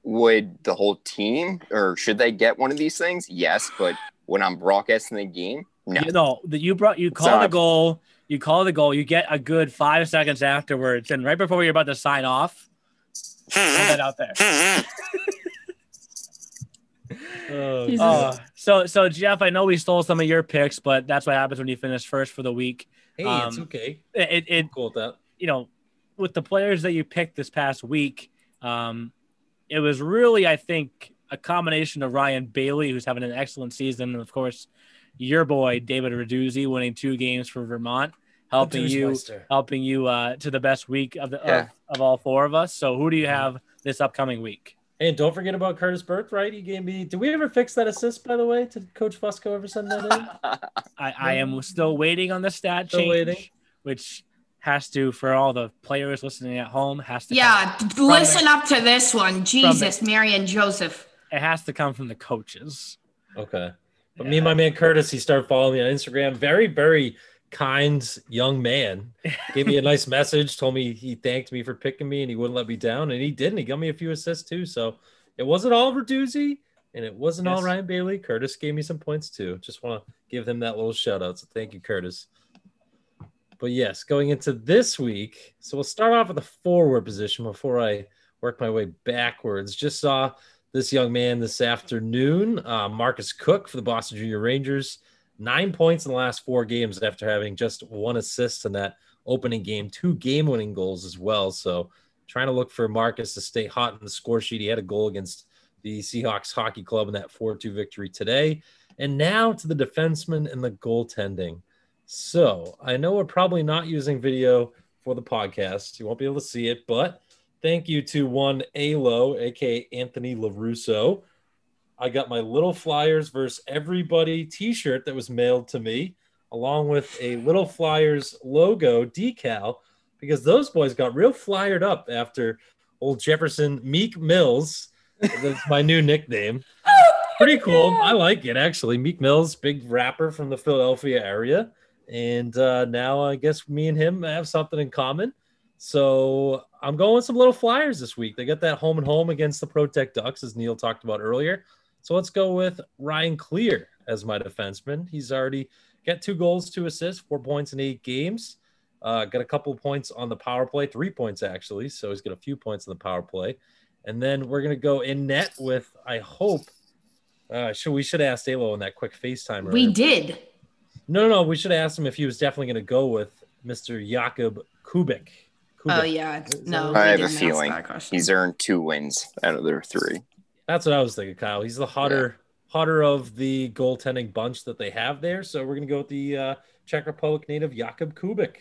Would the whole team, or should they get one of these things? Yes, but when I'm broadcasting the game, no. You call the goal. You call the goal. You get a good 5 seconds afterwards, and right before you're about to sign off, put that out there. So Jeff, I know we stole some of your picks, but that's what happens when you finish first for the week. Hey, it's okay. I'm cool with that. With the players that you picked this past week, it was really, I think, a combination of Ryan Bailey, who's having an excellent season, and of course, your boy David Raduzzi winning 2 games for Vermont, helping you to the best week of all 4 of us. So, who do you have this upcoming week? And don't forget about Curtis Burke, right? He gave me. Did we ever fix that assist, by the way? Did Coach Fusco ever send that in? I am still waiting on the stat change, which has to, for all the players listening at home, has to. Yeah, listen up to this one. Jesus, Mary and Joseph. It has to come from the coaches. Okay. But me and my man Curtis, he started following me on Instagram. Very, very kind young man. Gave me a nice message, told me he thanked me for picking me and he wouldn't let me down. And he did. And he got me a few assists too. So it wasn't all Raduzzi and it wasn't all Ryan Bailey. Curtis gave me some points too. Just want to give him that little shout out. So thank you, Curtis. But yes, going into this week. So we'll start off with the forward position before I work my way backwards. Just saw this young man this afternoon, Marcus Cook for the Boston Junior Rangers, 9 points in the last 4 games after having just 1 assist in that opening game, 2 game-winning goals as well. So trying to look for Marcus to stay hot in the score sheet. He had a goal against the Seahawks Hockey Club in that 4-2 victory today. And now to the defenseman and the goaltending. So I know we're probably not using video for the podcast. You won't be able to see it, but thank you to one Alo, a.k.a. Anthony LaRusso. I got my Little Flyers versus Everybody t-shirt that was mailed to me, along with a Little Flyers logo decal, because those boys got real flyered up after old Jefferson Meek Mills. That's my new nickname. Pretty cool. I like it, actually. Meek Mills, big rapper from the Philadelphia area. And now I guess me and him have something in common. So I'm going with some Little Flyers this week. They got that home and home against the ProTech Ducks, as Neil talked about earlier. So let's go with Ryan Clear as my defenseman. He's already got 2 goals, 2 assists, 4 points in 8 games. Got a couple of points on the power play, 3 points actually. So he's got a few points on the power play. And then we're going to go in net with, I hope, we should have asked Alo in that quick FaceTime earlier. We did. No. We should have asked him if he was definitely going to go with Mr. Jakob Kubik. Oh, yeah. No, I have a feeling he's earned 2 wins out of their 3. That's what I was thinking, Kyle. He's the hotter of the goaltending bunch that they have there. So we're going to go with the Czech Republic native Jakob Kubik.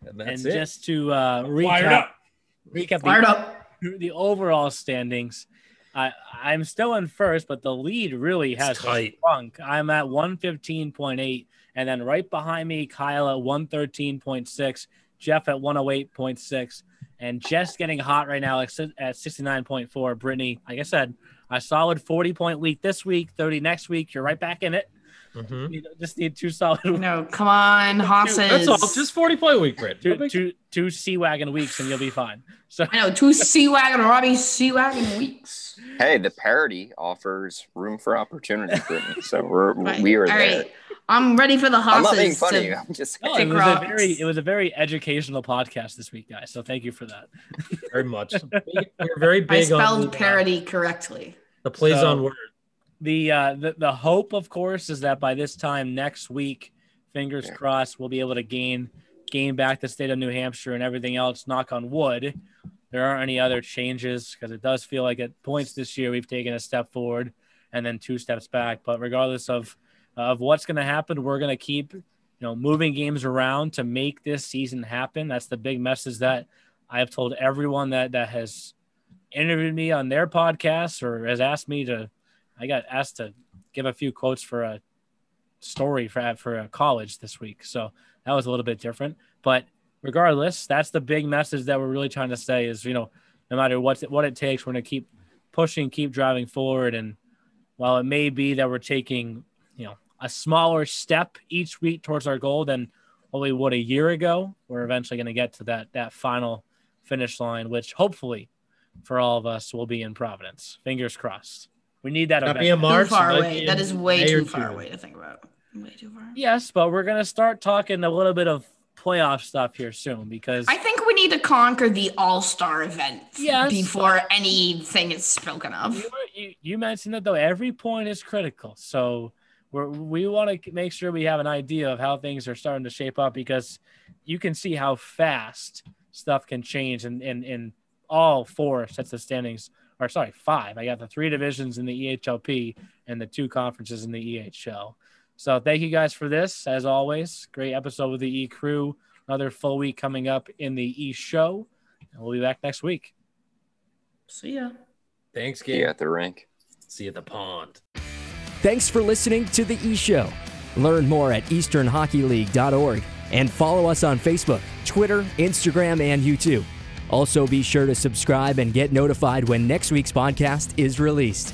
And that's it. Just to recap the overall standings, I'm still in first, but the lead really has shrunk. I'm at 115.8, and then right behind me, Kyle at 113.6, Jeff at 108.6, and just getting hot right now at 69.4. Brittany, like I said, a solid 40-point lead this week, 30 next week. You're right back in it. Mm-hmm. You just need 2 solid. No, come on, Hosses. That's all. Just 40-point week, Britt. Two Sea-Wagon weeks, and you'll be fine. So I know 2 Sea-Wagon Robbie Sea-Wagon weeks. Hey, the parody offers room for opportunity, Brittany. So we are all there. Right. I'm ready for the Hosses. I'm not being funny. I'm just it was a very educational podcast this week, guys. So thank you for that. Very much. We're very big. I spelled parody correctly. The plays on word. The hope, of course, is that by this time next week, fingers crossed, we'll be able to gain gained back the state of New Hampshire and everything else, knock on wood, there aren't any other changes, because it does feel like at points this year we've taken a step forward and then 2 steps back. But regardless of what's going to happen, we're going to keep moving games around to make this season happen. That's the big message that I have told everyone that has interviewed me on their podcast or has asked me to. I got asked to give a few quotes for a story for a college this week, so that was a little bit different. But regardless, that's the big message that we're really trying to say is, no matter what it takes, we're going to keep pushing, keep driving forward. And while it may be that we're taking, a smaller step each week towards our goal than what we would a year ago, we're eventually going to get to that final finish line, which hopefully for all of us will be in Providence. Fingers crossed. We need that. Not be a March. Too far away. That is way too far away to think about. Way too far. Yes, but we're going to start talking a little bit of playoff stuff here soon, because I think we need to conquer the All-Star event before anything is spoken of. You mentioned it, though. Every point is critical. So we want to make sure we have an idea of how things are starting to shape up, because you can see how fast stuff can change in all 4 sets of standings. Or sorry, 5. I got the 3 divisions in the EHLP and the 2 conferences in the EHL. So thank you guys for this. As always, great episode with the Ecru. Another full week coming up in the E-Show. And we'll be back next week. See ya. Thanks, Gabe. See you at the rink. See you at the pond. Thanks for listening to the E-Show. Learn more at easternhockeyleague.org and follow us on Facebook, Twitter, Instagram, and YouTube. Also, be sure to subscribe and get notified when next week's podcast is released.